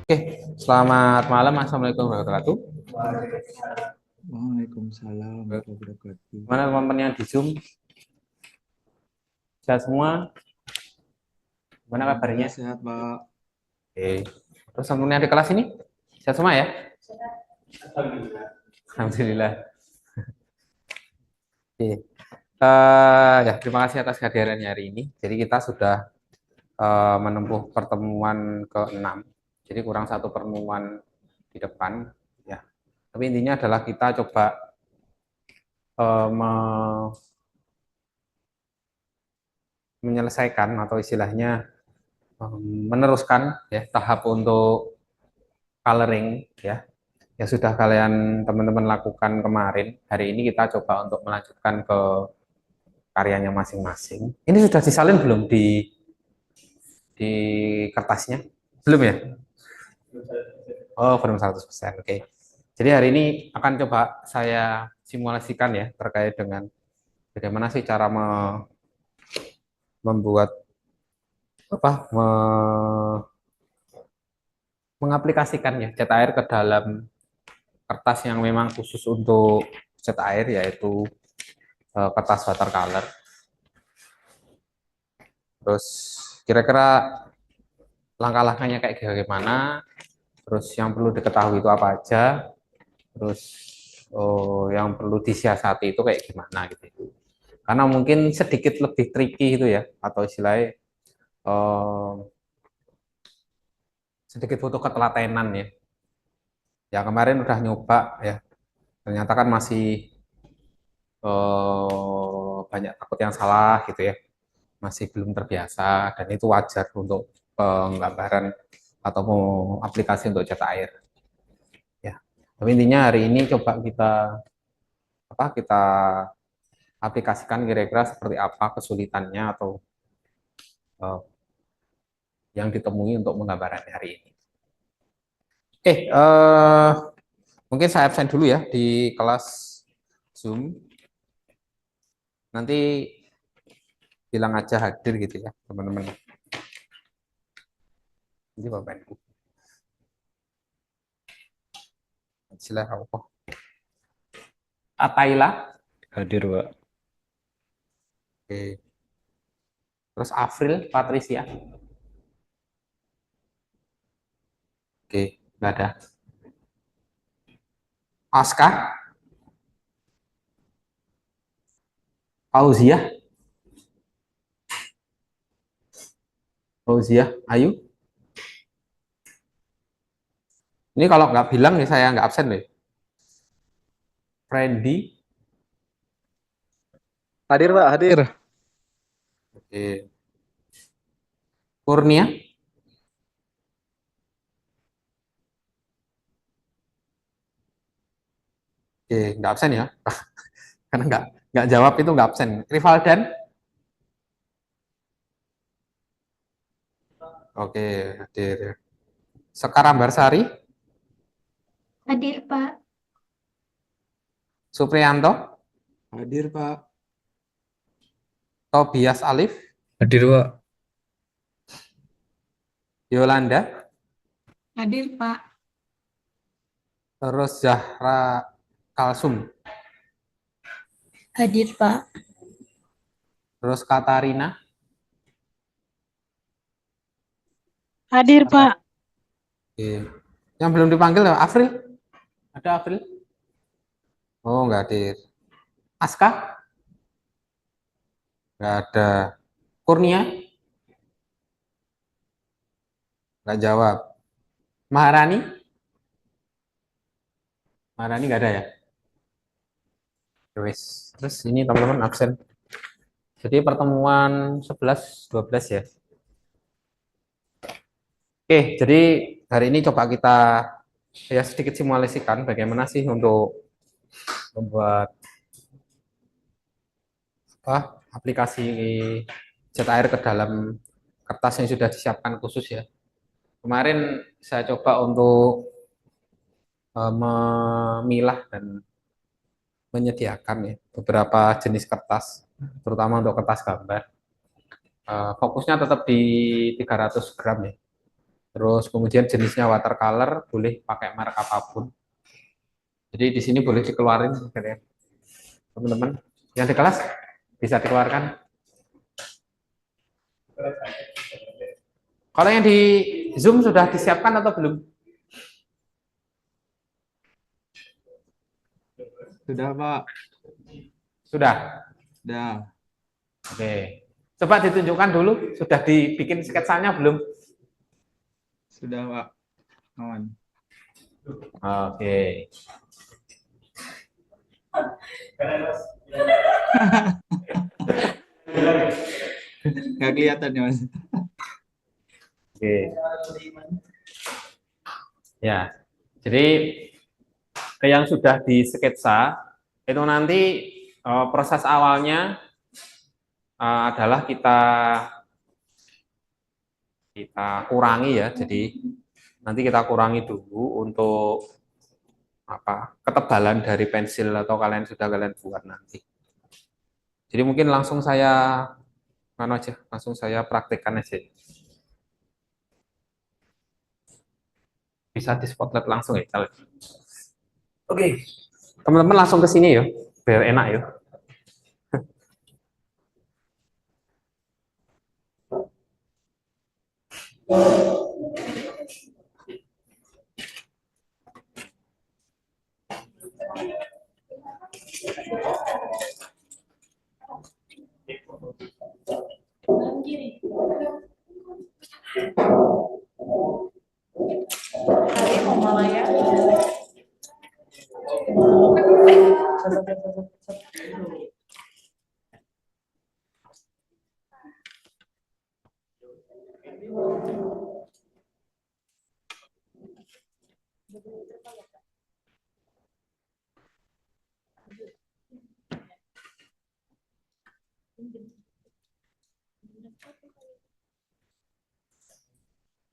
Oke, selamat malam. Assalamualaikum warahmatullahi Waalaikumsalam wabarakatuh. warahmatullahi wabarakatuh. Gimana teman-teman yang di Zoom? Sehat semua? Gimana Alhamdulillah kabarnya? sehat, Pak. Oke. Terus teman-teman yang di kelas ini? Sehat semua ya? Alhamdulillah. Oke. Ya, terima kasih atas kehadirannya hari ini. Jadi kita sudah menempuh pertemuan ke-6. Jadi kurang satu pertemuan di depan. Ya. Tapi intinya adalah kita coba menyelesaikan atau istilahnya meneruskan ya tahap untuk coloring ya yang sudah kalian teman-teman lakukan kemarin. Hari ini kita coba untuk melanjutkan ke karyanya masing-masing. Ini sudah disalin belum di kertasnya? Belum ya? Oh, belum 100%. Oke. Jadi hari ini akan coba saya simulasikan ya terkait dengan bagaimana sih cara membuat apa mengaplikasikan ya cat air ke dalam kertas yang memang khusus untuk cat air yaitu kertas watercolor. Terus kira-kira langkah-langkahnya kayak bagaimana, terus yang perlu diketahui itu apa aja, terus yang perlu disiasati itu kayak gimana gitu. Karena mungkin sedikit lebih tricky itu ya, atau istilahnya eh, sedikit butuh ketelatenan ya. Ya kemarin udah nyoba ya, ternyata kan masih banyak takut yang salah gitu ya, masih belum terbiasa dan itu wajar untuk penggambaran atau aplikasi untuk cat air ya. Tapi intinya hari ini coba kita aplikasikan kira-kira seperti apa kesulitannya atau uh, yang ditemui untuk menggambarkan hari ini. Oke, mungkin saya absen dulu ya di kelas Zoom. Nanti bilang aja hadir gitu ya, teman-teman. Ini Bapak Ibu. Silakan. Ataila. Hadir, Pak. Oke. Terus April, Patricia. Oke, nggak ada. Aska, Fauzia, Ayu. Ini kalau nggak bilang nih saya nggak absen deh. Randy. Hadir Pak, hadir. Oke. Kurnia. Oke, nggak absen ya. Karena nggak jawab itu nggak absen. Rivaldan. Oke, hadir. Sekarang Barsari. Hadir, Pak. Supriyanto. Hadir, Pak. Tobias Alif. Hadir Pak. Yolanda. Hadir, Pak. Terus Zahra Kalsum. Hadir, Pak. Terus Katarina. Hadir, Pak. Oke. Yang belum dipanggil ya, April. Ada April? Oh, nggak hadir. Aska? Nggak ada. Kurnia? Nggak jawab. Maharani? Maharani nggak ada ya? Terus ini teman-teman absen. Jadi pertemuan 11, 12 ya. Oke, jadi hari ini coba kita ya sedikit simulasikan bagaimana sih untuk membuat aplikasi cat air ke dalam kertas yang sudah disiapkan khusus ya. Kemarin saya coba untuk memilah dan menyediakan ya beberapa jenis kertas, terutama untuk kertas gambar. Fokusnya tetap di 300 gram ya. Terus kemudian jenisnya watercolor, boleh pakai merek apapun. Jadi di sini boleh dikeluarin, teman-teman. Yang di kelas bisa dikeluarkan. Kalau yang di Zoom sudah disiapkan atau belum? Sudah, Pak. Sudah. Sudah. Oke. Coba ditunjukkan dulu, sudah dibikin sketsanya belum? Sudah, Pak. Aman. Oke. Nggak kelihatan ya, Mas. Oke. Ya. Jadi yang sudah disketsa itu nanti proses awalnya adalah kita kurangi ya. Jadi nanti kita kurangi dulu untuk ketebalan dari pensil atau sudah kalian buat nanti. Jadi mungkin langsung saya praktekkan aja. Bisa di spotlight langsung ya. Oke, teman-teman langsung ke sini ya, biar enak ya.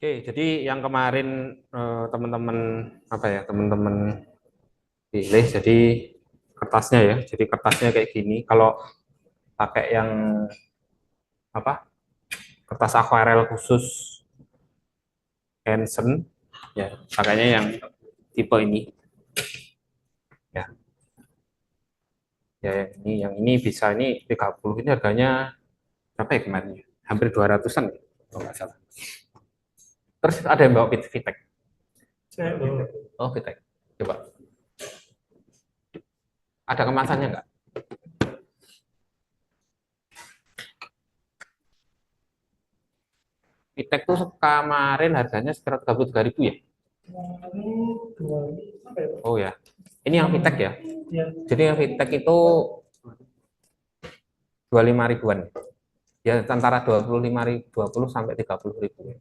Oke, jadi yang kemarin teman-teman teman-teman pilih jadi kertasnya ya. Jadi kertasnya kayak gini. Kalau pakai yang kertas akuarel khusus Hansen ya, pakainya yang tipe ini. Ya. Ya, yang ini bisa ini 30, ini harganya berapa ya kemarin? Hampir 200-an kalau nggak salah. Terus ada yang bawa Vitek. Oh, Vitek. Coba. Ada kemasannya nggak? Vitek tuh kemarin harganya sekitar 33.000 ya? Oh ya. Ini yang Vitek ya? Jadi yang Vitek itu 25 ribuan. Ya, antara 20 sampai 30 ribu.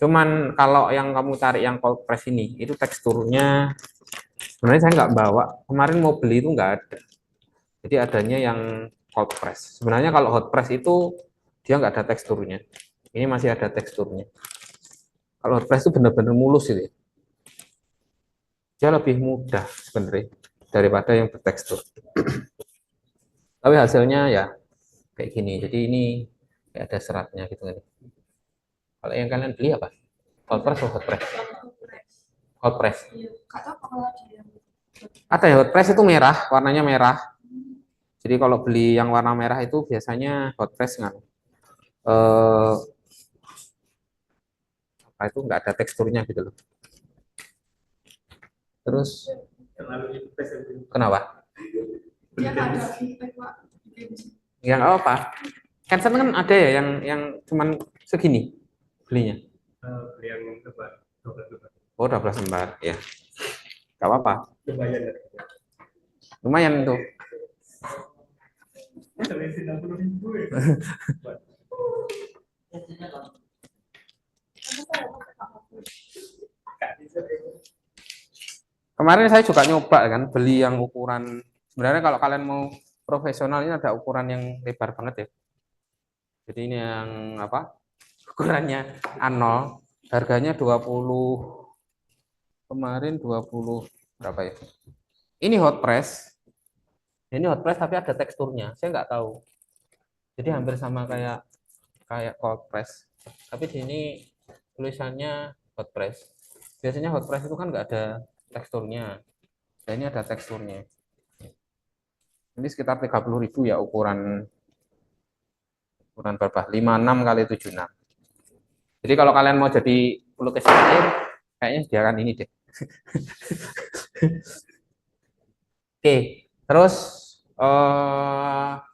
Cuman kalau yang kamu cari yang cold press ini, itu teksturnya sebenarnya saya nggak bawa. Kemarin mau beli itu nggak ada. Jadi adanya yang cold press. Sebenarnya kalau hot press itu dia nggak ada teksturnya. Ini masih ada teksturnya. Kalau hot press itu benar-benar mulus itu. Dia lebih mudah sebenarnya daripada yang bertekstur. Tapi hasilnya ya kayak gini. Jadi ini kayak ada seratnya gitu kan. Kalau yang kalian beli apa? Cold press atau hot press? Hot press. Ada ya hot press itu merah, warnanya merah. Jadi kalau beli yang warna merah itu biasanya hot press nggak? Itu nggak ada teksturnya gitu loh. Terus kenapa? Yang apa? Hansen kan ada ya yang cuman segini belinya. Oh, 12 lembar ya. Gak apa-apa. Lumayan tuh. Kemarin saya juga nyoba kan beli yang ukuran. Sebenarnya kalau kalian mau profesional ini ada ukuran yang lebar banget ya. Jadi ini yang ukurannya A0, harganya 20, kemarin 20 berapa ya? Ini hot press. Ini hot press tapi ada teksturnya. Saya nggak tahu. Jadi hampir sama kayak cold press. Tapi di sini tulisannya hot press. Biasanya hot press itu kan nggak ada teksturnya. Dan ini ada teksturnya. Ini sekitar 30.000 ya ukuran ukuran berapa? 56 kali 76. Jadi kalau kalian mau jadi pelukis air, kayaknya sediakan ini deh. Oke, terus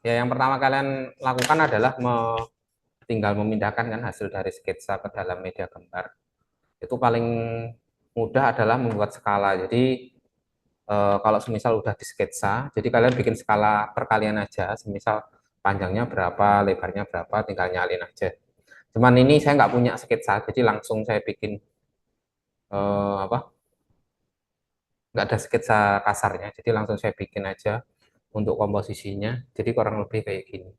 ya yang pertama kalian lakukan adalah tinggal memindahkan kan hasil dari sketsa ke dalam media gambar. Itu paling mudah adalah membuat skala. Jadi kalau semisal udah di sketsa, jadi kalian bikin skala perkalian aja, semisal panjangnya berapa, lebarnya berapa, tinggal nyalin aja. Cuman ini saya nggak punya sketsa, jadi langsung saya bikin apa? Nggak ada sketsa kasarnya, jadi langsung saya bikin aja untuk komposisinya. Jadi kurang lebih kayak gini.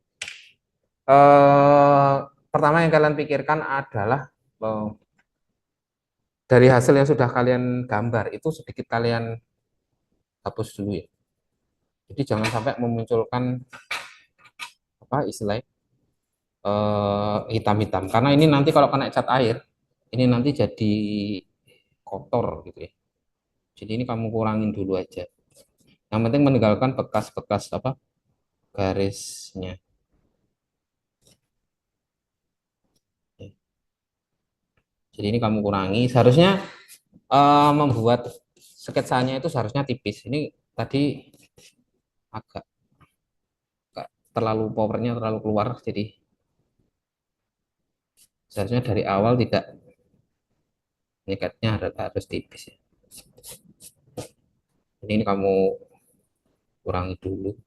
Eh, Pertama yang kalian pikirkan adalah dari hasil yang sudah kalian gambar itu sedikit kalian hapus dulu ya. Jadi jangan sampai memunculkan apa istilahnya hitam-hitam. Karena ini nanti kalau kena cat air, ini nanti jadi kotor gitu ya. Jadi ini kamu kurangin dulu aja. Yang penting meninggalkan bekas-bekas apa garisnya. Jadi ini kamu kurangi. Seharusnya membuat sketsanya itu seharusnya tipis. Ini tadi agak, agak terlalu powernya terlalu keluar. Jadi seharusnya dari awal tidak nekatnya harus tipis ya. Jadi ini kamu kurangi dulu.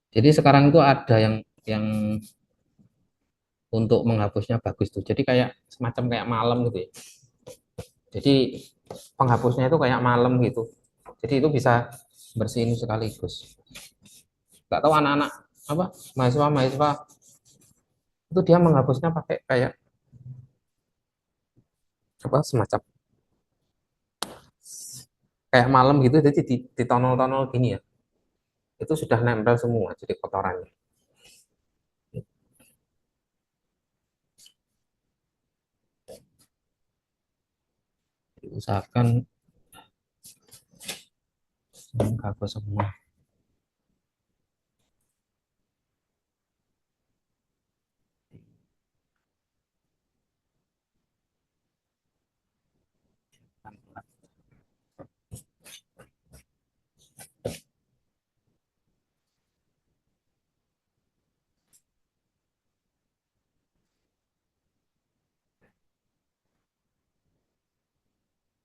Jadi sekarang itu ada yang untuk menghapusnya bagus tuh. Jadi kayak semacam kayak malam gitu ya. Jadi penghapusnya itu kayak malam gitu. Jadi itu bisa bersihin sekaligus. Gak tahu anak-anak apa mahasiswa-mahasiswa itu dia menghapusnya pakai kayak apa semacam kayak malam gitu. Jadi di tonol-tonol gini ya. Itu sudah nempel semua jadi kotorannya. Jadi usahakan menghapus semua.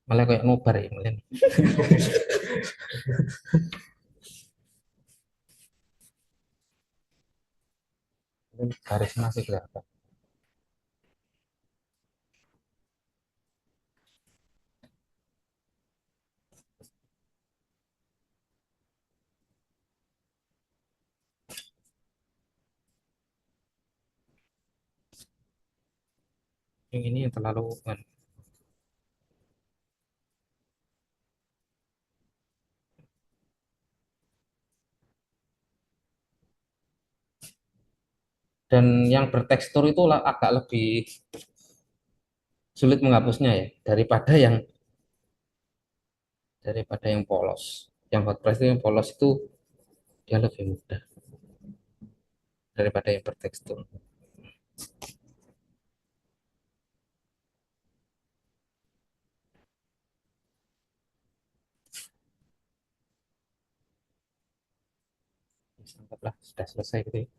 Malah kayak nobar ya malah. Garis masih kelihatan. Yang ini yang terlalu dan yang bertekstur itu agak lebih sulit menghapusnya ya daripada yang polos. Yang hot press itu yang polos itu dia lebih mudah daripada yang bertekstur. Anggaplah sudah selesai gitu ya.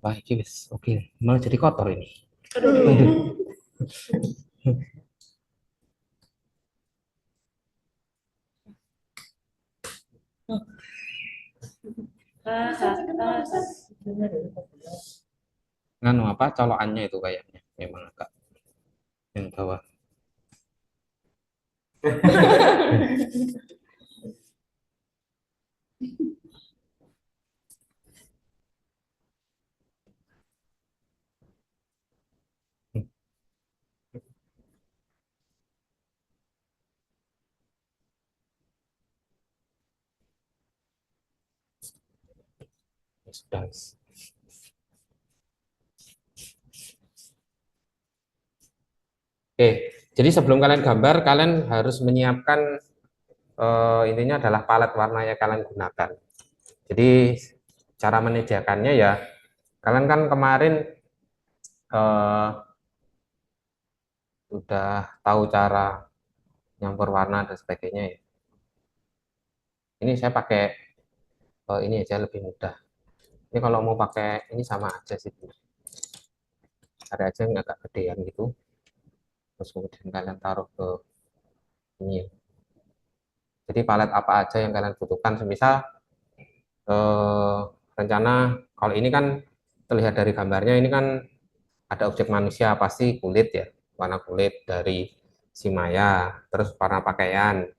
Wah, ini wis oke. Malah jadi kotor ini. Nganu apa colokannya itu kayaknya memang agak yang bawah. Sudah. Oke, jadi sebelum kalian gambar, kalian harus menyiapkan intinya adalah palet warna yang kalian gunakan. Jadi cara menyediakannya ya, kalian kan kemarin eh, udah tahu cara nyampur warna dan sebagainya ya. Ini saya pakai ini aja lebih mudah. Ini kalau mau pakai ini sama aja sih. Ada aja yang agak gedean gitu. Terus kemudian kalian taruh ke ini. Jadi palet apa aja yang kalian butuhkan. Semisal eh, rencana kalau ini kan terlihat dari gambarnya ini kan ada objek manusia pasti kulit ya, warna kulit dari si Maya, terus warna pakaian,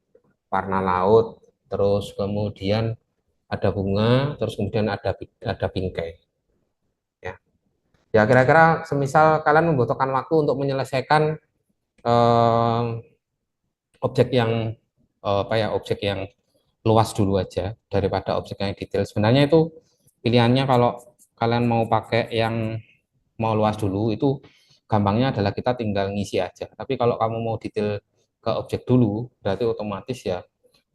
warna laut, terus kemudian ada bunga, terus kemudian ada bingkai. Ya, ya kira-kira semisal kalian membutuhkan waktu untuk menyelesaikan eh, objek yang apa ya objek yang luas dulu aja daripada objek yang detail. Sebenarnya itu pilihannya kalau kalian mau pakai yang mau luas dulu itu gampangnya adalah kita tinggal ngisi aja. Tapi kalau kamu mau detail ke objek dulu, berarti otomatis ya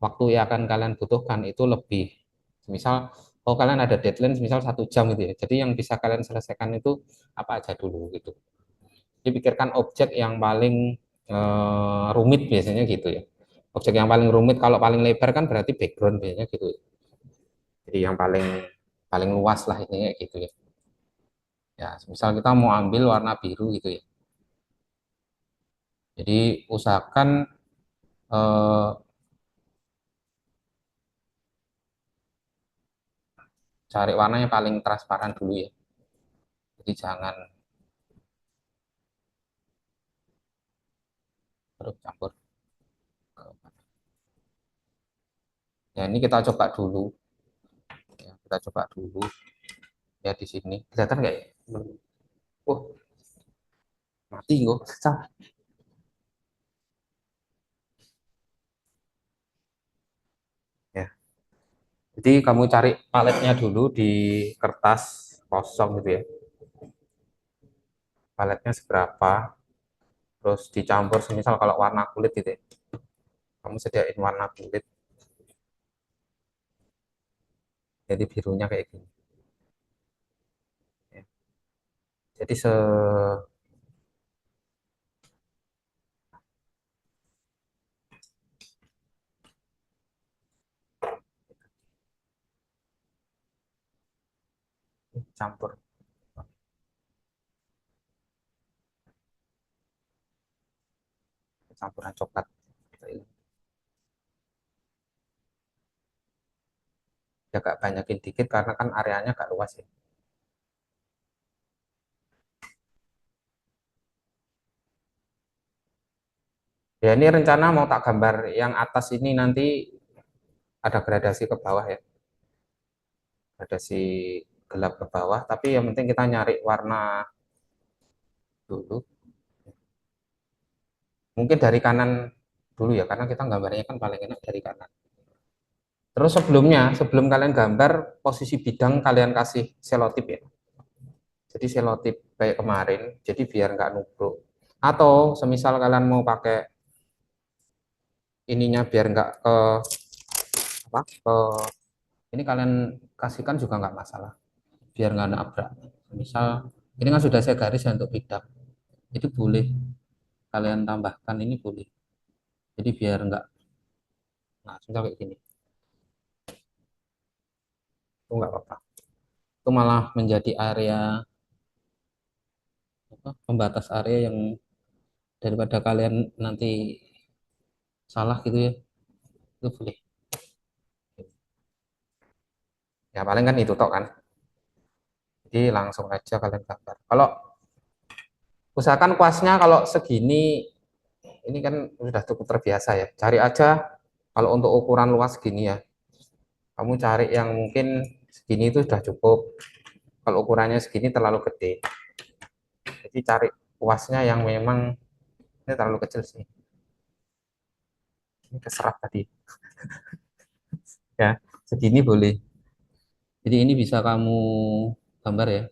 waktu yang akan kalian butuhkan itu lebih. Misal, oh kalian ada deadline misal 1 jam gitu ya. Jadi yang bisa kalian selesaikan itu apa aja dulu gitu. Jadi pikirkan objek yang paling rumit biasanya gitu ya. Objek yang paling rumit kalau paling lebar kan berarti background biasanya gitu. Jadi yang paling paling luas lah ini gitu ya. Ya, misal kita mau ambil warna biru gitu ya. Jadi usahakan eh, cari warna yang paling transparan dulu ya. Jadi jangan terus campur. Ya ini kita coba dulu. Ya, kita coba dulu. Ya di sini kelihatan nggak ya? Oh mati kok. Salah. Ya. Jadi kamu cari paletnya dulu di kertas kosong gitu ya. Paletnya seberapa? Terus dicampur semisal kalau warna kulit gitu ya. Kamu sediain warna kulit. Jadi birunya kayak gini. Ya. Jadi campur campuran coklat. Ya agak banyakin dikit karena kan areanya agak luas ya. Ya ini rencana mau tak gambar yang atas ini nanti ada gradasi ke bawah ya. Gradasi gelap ke bawah, tapi yang penting kita nyari warna dulu. Mungkin dari kanan dulu ya, karena kita gambarnya kan paling enak dari kanan. Terus sebelumnya, sebelum kalian gambar, posisi bidang kalian kasih selotip ya. Jadi selotip kayak kemarin, jadi biar nggak nubruk. Atau semisal kalian mau pakai ininya biar nggak ke apa ke ini kalian kasihkan juga nggak masalah biar nggak nabrak. Misal ini kan sudah saya garis ya untuk bidang itu boleh kalian tambahkan ini boleh jadi biar nggak nah misal kayak gini itu nggak apa-apa itu malah menjadi area apa, pembatas area yang daripada kalian nanti salah gitu ya itu boleh Ya paling kan itu tok kan. Jadi langsung aja kalian gambar. Kalau usahakan kuasnya kalau segini, ini kan sudah cukup terbiasa ya. Cari aja kalau untuk ukuran luas segini ya. Kamu cari yang mungkin segini itu sudah cukup. Kalau ukurannya segini terlalu gede. Jadi cari kuasnya yang memang ini terlalu kecil sih. Ini keserap tadi. Ya, segini boleh. Jadi ini bisa kamu gambar ya.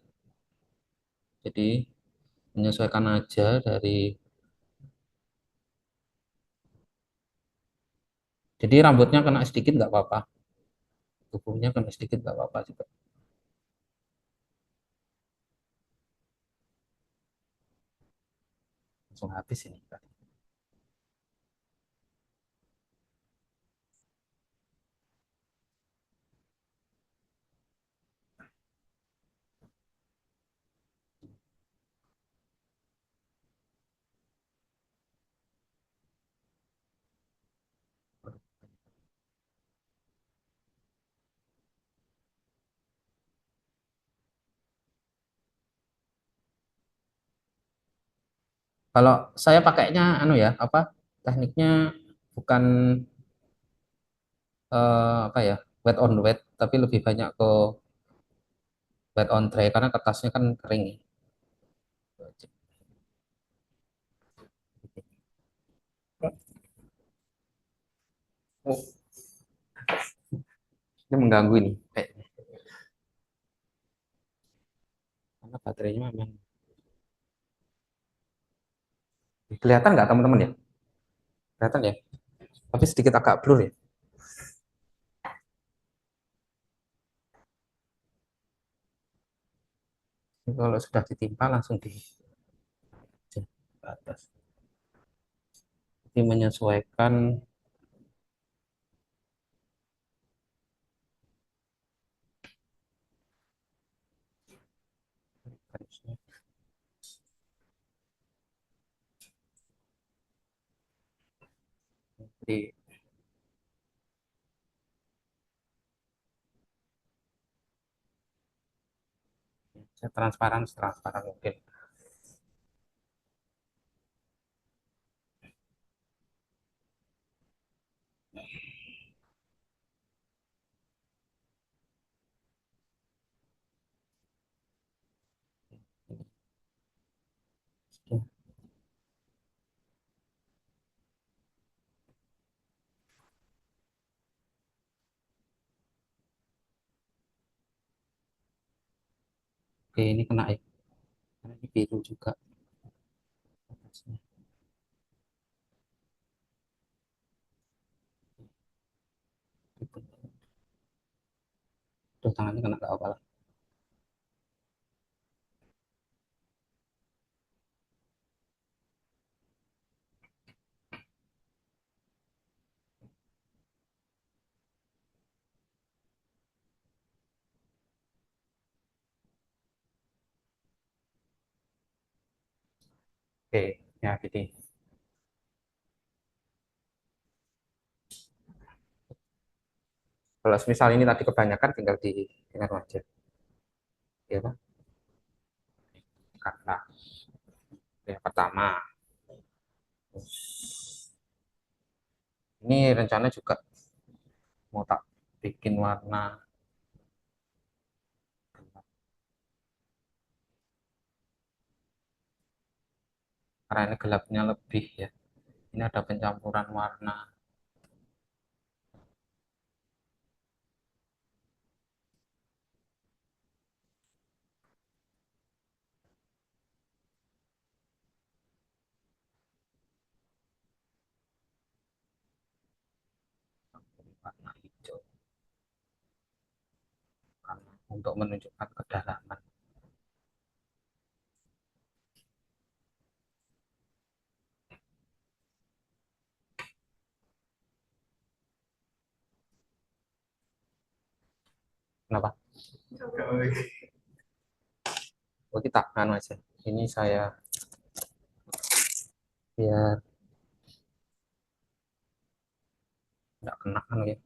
Jadi menyesuaikan aja dari. Jadi rambutnya kena sedikit nggak apa-apa. Tubuhnya kena sedikit nggak apa-apa juga. Langsung habis ini. Kalau saya pakainya anu ya, apa tekniknya bukan apa ya, wet on wet, tapi lebih banyak ke wet on dry karena kertasnya kan kering. Oh, ini mengganggu ini. Karena baterainya memang kelihatan nggak teman-teman ya? Kelihatan ya? Tapi sedikit agak blur ya. Ini kalau sudah ditimpa langsung di atas. Jadi menyesuaikan garisnya. Jadi transparan transparan mungkin. Oke, ini kena ya. Karena ini biru juga. Tuh tangannya kena nggak apa-apa. Oke, ya jadi kalau misal ini tadi kebanyakan tinggal di tinggal aja. Ya Pak. Kata ya pertama. Ini rencana juga mau tak bikin warna karena ini gelapnya lebih ya. Ini ada pencampuran warna. Warna hijau karena untuk menunjukkan kedalaman. Kenapa? Oh, kita anu aja. Ini saya biar nggak kena anu ya.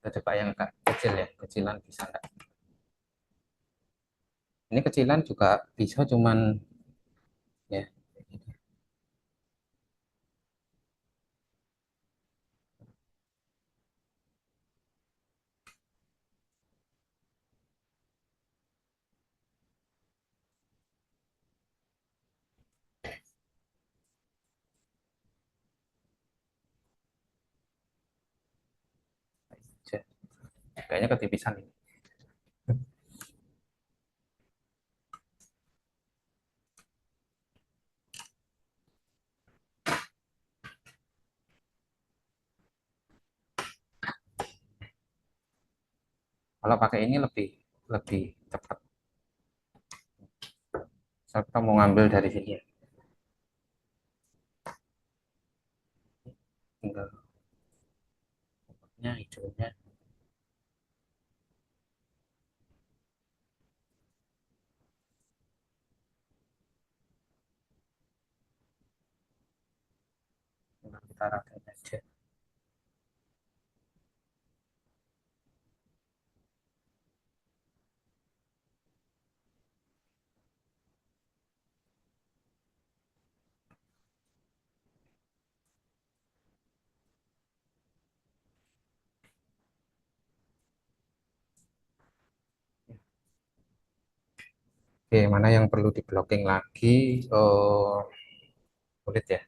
Kita coba yang agak kecil ya, kecilan bisa enggak? Ini kecilan juga bisa, cuman ya. Kayaknya ketipisan ini. Kalau pakai ini lebih lebih cepat. Saya kita mau ngambil dari sini ya. Tinggal hijaunya. Tinggal kita ratain aja. Oke, mana yang perlu di blocking lagi? Kulit ya.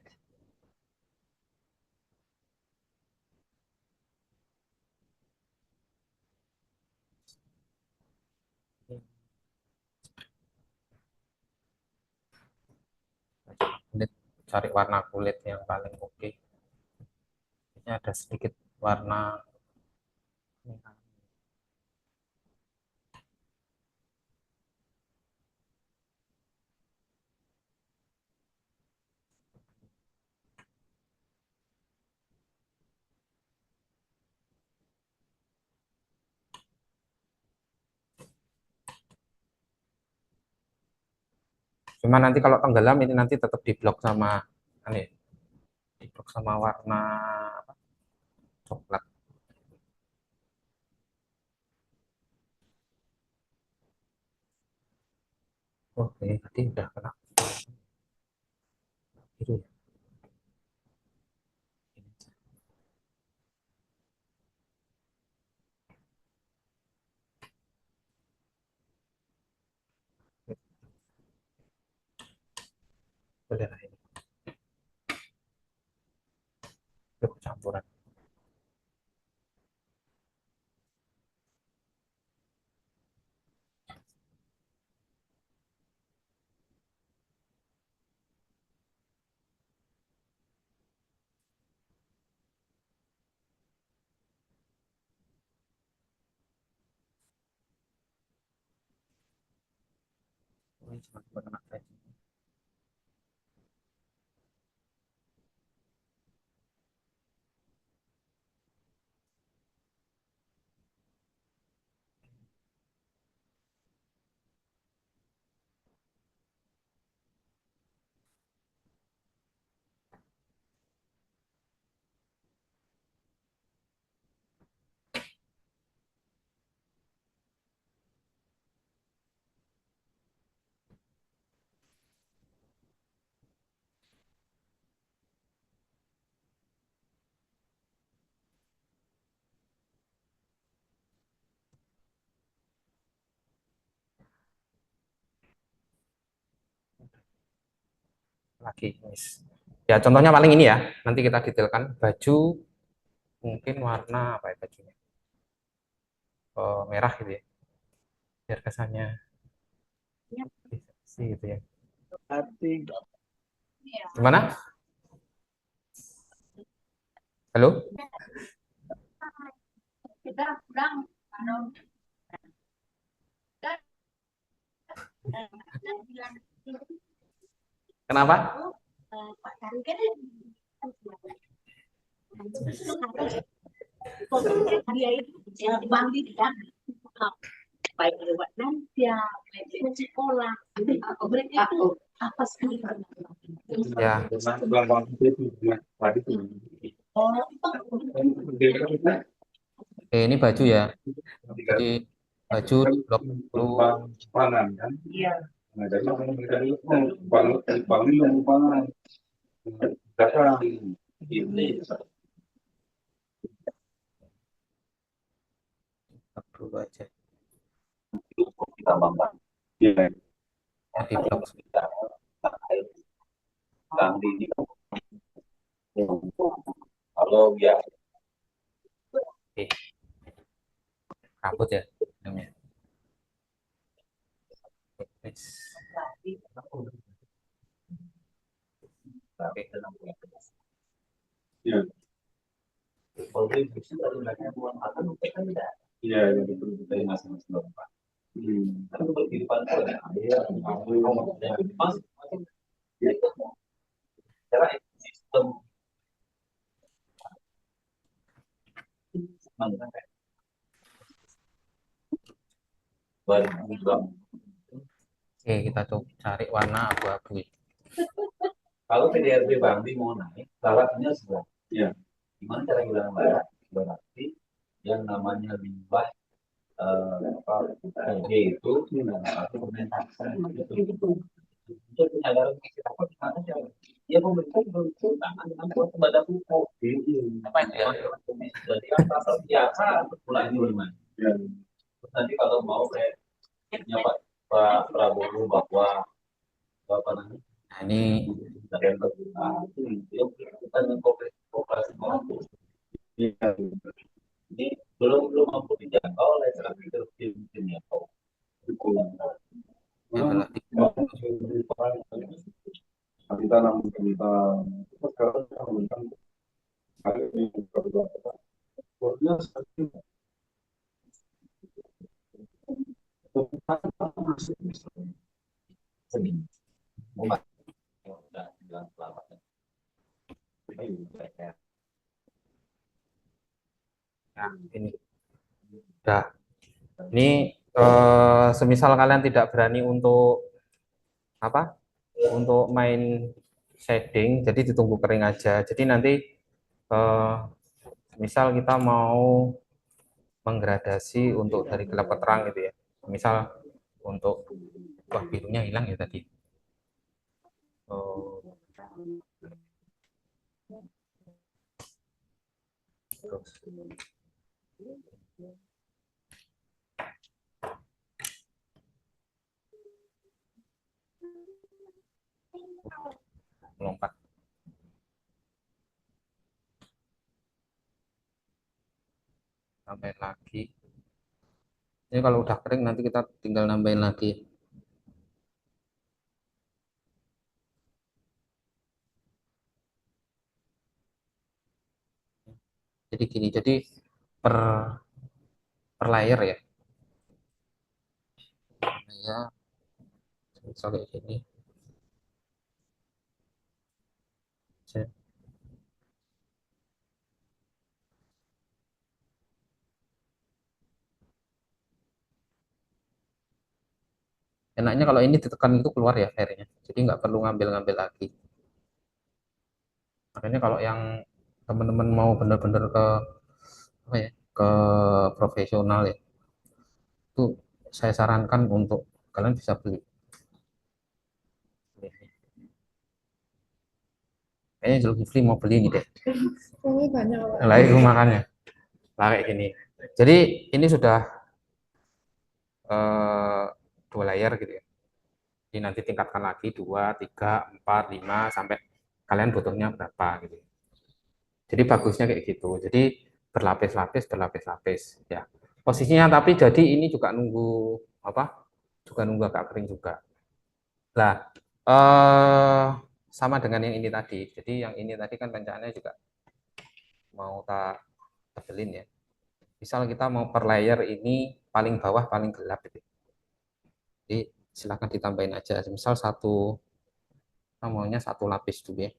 Kulit, cari warna kulit yang paling oke. Ini ada sedikit warna. Cuma nanti kalau tenggelam ini nanti tetap diblok sama ini, diblok sama warna apa? Coklat. Oh, ini tadi udah kena biru ya. Boleh lah ini. Itu campuran. Ini cuma kena saja. Lagi miss. Ya contohnya paling ini ya. Nanti kita detailkan baju, mungkin warna apa ya bajunya? Merah gitu ya. Biar kesannya sih gitu ya. Gimana? Halo? Kenapa? Dia itu yang bangkit kan, baik lewat nanti, baik sekolah, itu apa sekali. Ya. Oh, Ini baju ya. Jadi baju di blok dulu. Pangan kan? Iya. Nah, jadi mereka itu bangun pangan. Sekarang ini Blok dulu aja. kita bangun. Iya, Di blok. sekarang di kalau ya Oke. Rambut ya. Namanya. Oke. ya iya yang betul dari masing-masing bapak. Karena kehidupan itu ada ya, cara sistem baru Oke, kita coba cari warna abu-abu. kalau PDRB Bangli mau naik, syaratnya sudah. Ya. Gimana cara hilang layak? Berarti yang namanya limbah apa itu atau pementasan itu penyadaran masyarakat gimana ya? Ya pemerintah belum tangan dengan kepada pupuk. Apa itu ya? Jadi yang pasal biasa mulai di mana? Terus nanti kalau mau kayak Pak Prabowo bahwa apa namanya? Nah, ini Dan kita dengan kooperasi mampu. Ini belum mampu dijangkau oleh strategi timnya kok. ini adalah Kita namun kita sekarang kita hari ini Pokoknya seperti seni. Udah bilang selamat. ya, ini. Udah. Ini semisal kalian tidak berani untuk apa? Untuk main shading, jadi ditunggu kering aja. Jadi nanti misal kita mau menggradasi untuk dari gelap ke terang gitu ya. Misal untuk wah birunya hilang ya tadi. Oh, terus melompat. Tambahin lagi. Ini kalau udah kering nanti kita tinggal nambahin lagi. Jadi gini, jadi per per layer ya. Ya, misal kayak gini. Enaknya kalau ini ditekan itu keluar ya airnya. Jadi nggak perlu ngambil-ngambil lagi. Makanya kalau yang teman-teman mau benar-benar ke apa ya, ke profesional ya, itu saya sarankan untuk kalian bisa beli. Kayaknya Zulkifli mau beli ini deh. Ini banyak. Lah itu makanya. Lah kayak gini. Jadi ini sudah eh, 2 layer gitu ya. Jadi nanti tingkatkan lagi 2, 3, 4, 5 sampai kalian butuhnya berapa gitu. Jadi bagusnya kayak gitu. Jadi berlapis-lapis, berlapis-lapis ya. Posisinya tapi jadi ini juga nunggu apa? Juga nunggu agak kering juga. Nah, sama dengan yang ini tadi. Jadi yang ini tadi kan rencananya juga mau tak tebelin ya. Misal kita mau per layer ini paling bawah paling gelap gitu. Jadi silahkan ditambahin aja. Misal kita maunya 1 lapis dulu ya.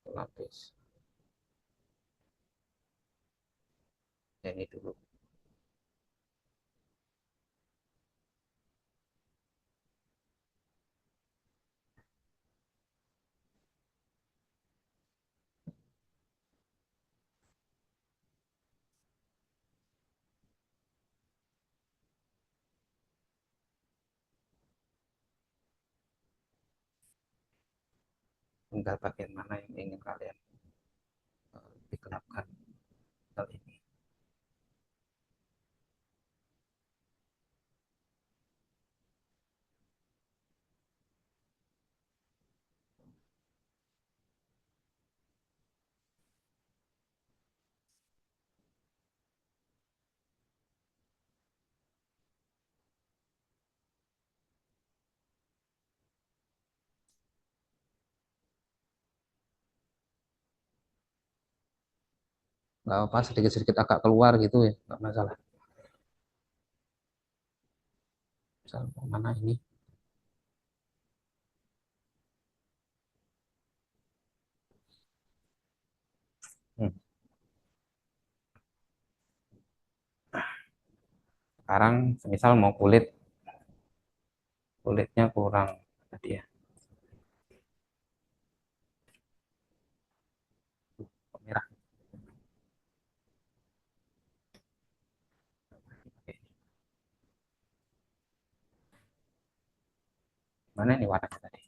1 lapis. Ya, ini dulu. tinggal bagian mana yang ingin kalian digelapkan kali ini. Nggak apa, sedikit-sedikit agak keluar gitu ya, nggak masalah. Misal mana ini, hmm. Sekarang misal mau kulitnya kurang tadi ya, merah. Mana ini warnanya tadi?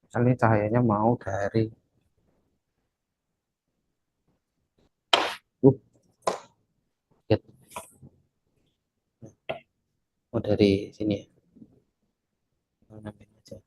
Misalnya cahayanya mau dari uh, lihat. Mau dari sini ya. Nambahin aja.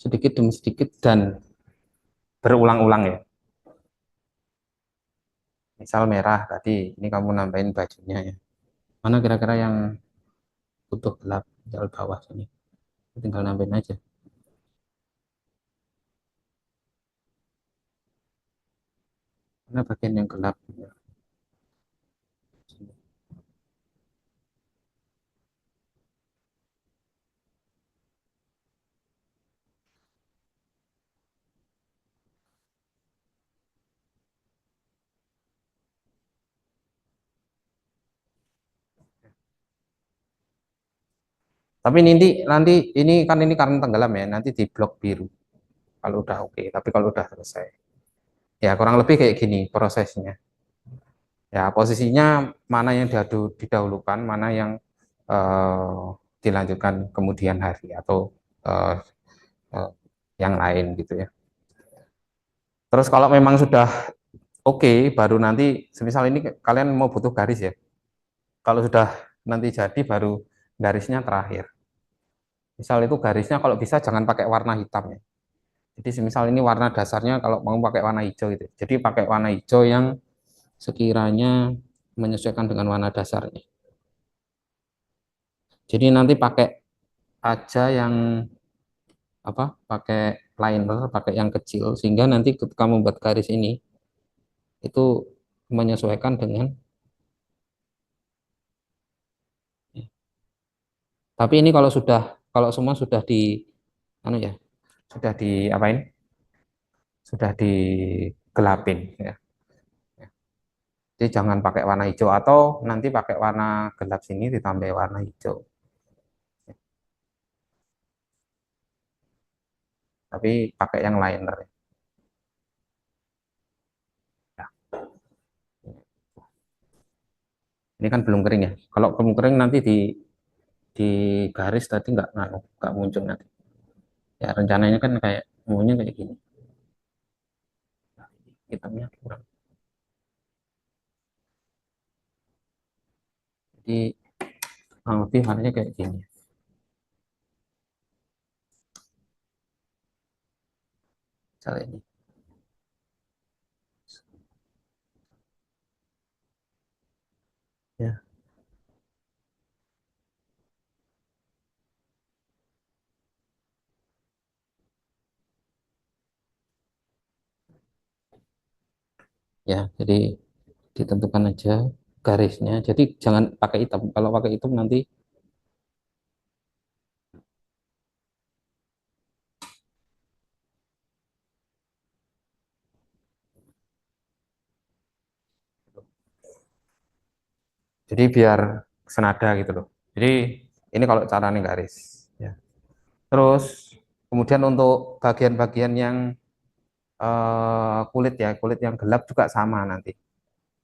Sedikit demi sedikit dan berulang-ulang ya. Misal merah tadi, ini kamu nambahin bajunya ya. Mana kira-kira yang butuh gelap? Tinggal bawah sini. Tinggal nambahin aja. Mana bagian yang gelap? Tapi nanti ini kan ini karena tenggelam ya, nanti di blok biru. Kalau udah oke, tapi kalau udah selesai. Ya kurang lebih kayak gini prosesnya. Ya posisinya mana yang didahulukan, mana yang eh, dilanjutkan kemudian hari atau eh, eh, yang lain gitu ya. Terus kalau memang sudah oke, baru nanti semisal ini kalian mau butuh garis ya. Kalau sudah nanti jadi baru garisnya terakhir. Misal itu garisnya kalau bisa jangan pakai warna hitam ya. Jadi semisal ini warna dasarnya kalau mau pakai warna hijau itu. Jadi pakai warna hijau yang sekiranya menyesuaikan dengan warna dasarnya. Jadi nanti pakai aja yang apa? Pakai liner, pakai yang kecil sehingga nanti ketika membuat garis ini itu menyesuaikan dengan. Tapi ini kalau semua sudah di anu ya, sudah di apa ini? Sudah digelapin ya. Jadi jangan pakai warna hijau atau nanti pakai warna gelap sini ditambah warna hijau. Tapi pakai yang liner ya. Ini kan belum kering ya. Kalau belum kering nanti di garis tadi nggak muncul nanti. Ya rencananya kan kayak maunya kayak gini. Hitamnya kurang. Jadi kurang lebih warnanya kayak gini. Misalnya ini. Ya. ya. Jadi ditentukan aja garisnya. Jadi jangan pakai hitam. Kalau pakai hitam nanti jadi biar senada gitu loh. Jadi ini kalau caranya garis ya. Terus kemudian untuk bagian-bagian yang kulit ya, kulit yang gelap juga sama nanti.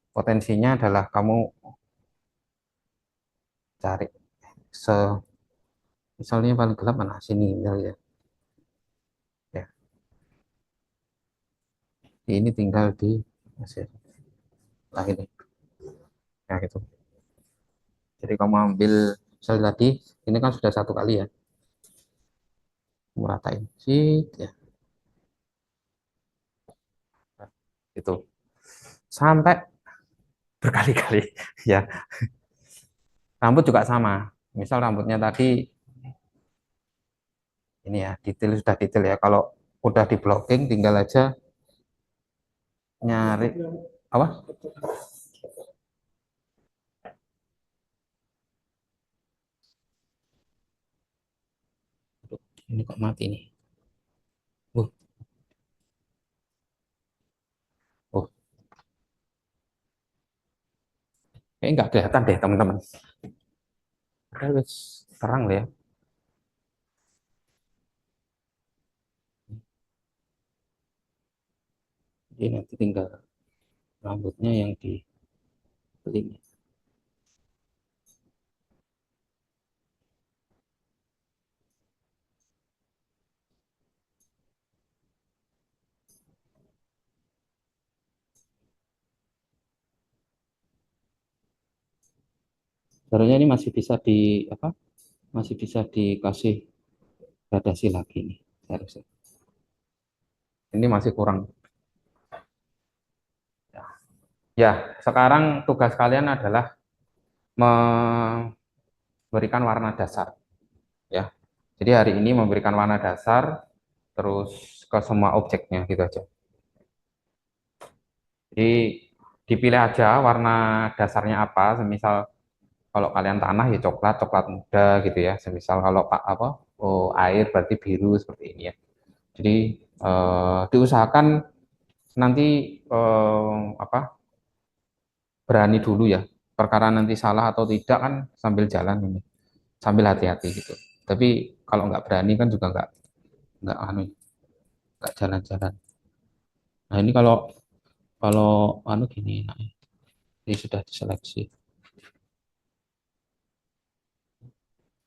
Potensinya adalah kamu cari se misalnya paling gelap mana sini ya. Ya, ini tinggal di Mesir. Nah ini, ya gitu. Jadi kamu ambil sel tadi, ini kan sudah satu kali ya, meratain sih, ya, itu sampai berkali-kali, ya. Rambut juga sama. Misal rambutnya tadi ini ya, detail sudah detail ya. Kalau udah di blocking, tinggal aja nyari apa? Ini kok mati nih. Uh, oh, kayaknya nggak kelihatan deh teman-teman. Wes terang lah ya. Jadi nanti tinggal rambutnya yang dibeli. Sebenarnya ini masih bisa di apa? Masih bisa dikasih gradasi lagi nih harusnya. Ini masih kurang. Ya, sekarang tugas kalian adalah memberikan warna dasar. Ya, jadi hari ini memberikan warna dasar, terus ke semua objeknya gitu aja. Jadi dipilih aja warna dasarnya apa. Semisal kalau kalian tanah ya coklat, coklat muda gitu ya. Semisal kalau apa air berarti biru seperti ini ya. Jadi diusahakan nanti apa berani dulu ya. Perkara nanti salah atau tidak kan sambil jalan ini, sambil hati-hati gitu. Tapi kalau nggak berani kan juga nggak jalan-jalan. Nah ini kalau kalau gini, nah, ini sudah diseleksi.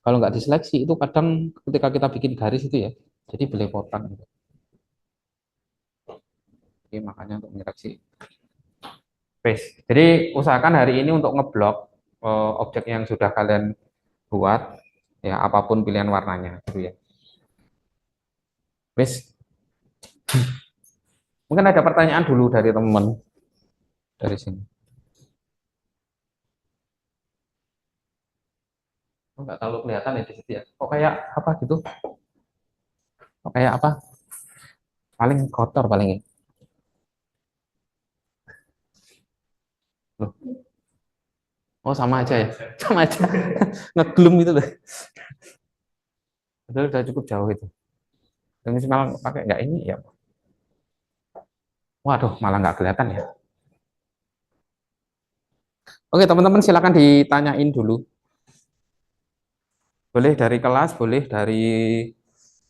Kalau nggak diseleksi itu kadang ketika kita bikin garis itu ya, jadi belepotan gitu. Jadi makanya untuk menyeleksi space. Jadi usahakan hari ini untuk ngeblok objek yang sudah kalian buat ya apapun pilihan warnanya gitu ya. Wes, mungkin ada pertanyaan dulu dari teman dari sini. Nggak terlalu kelihatan ya di situ ya. Kok kayak apa gitu? Kok kayak apa? Paling kotor paling ya. Loh. Oh sama aja ya, sama aja. Ngeglum itu loh. Padahal udah cukup jauh itu. Dan malah pakai nggak ini ya. Waduh, malah nggak kelihatan ya. Oke teman-teman silakan ditanyain dulu. Boleh dari kelas, boleh dari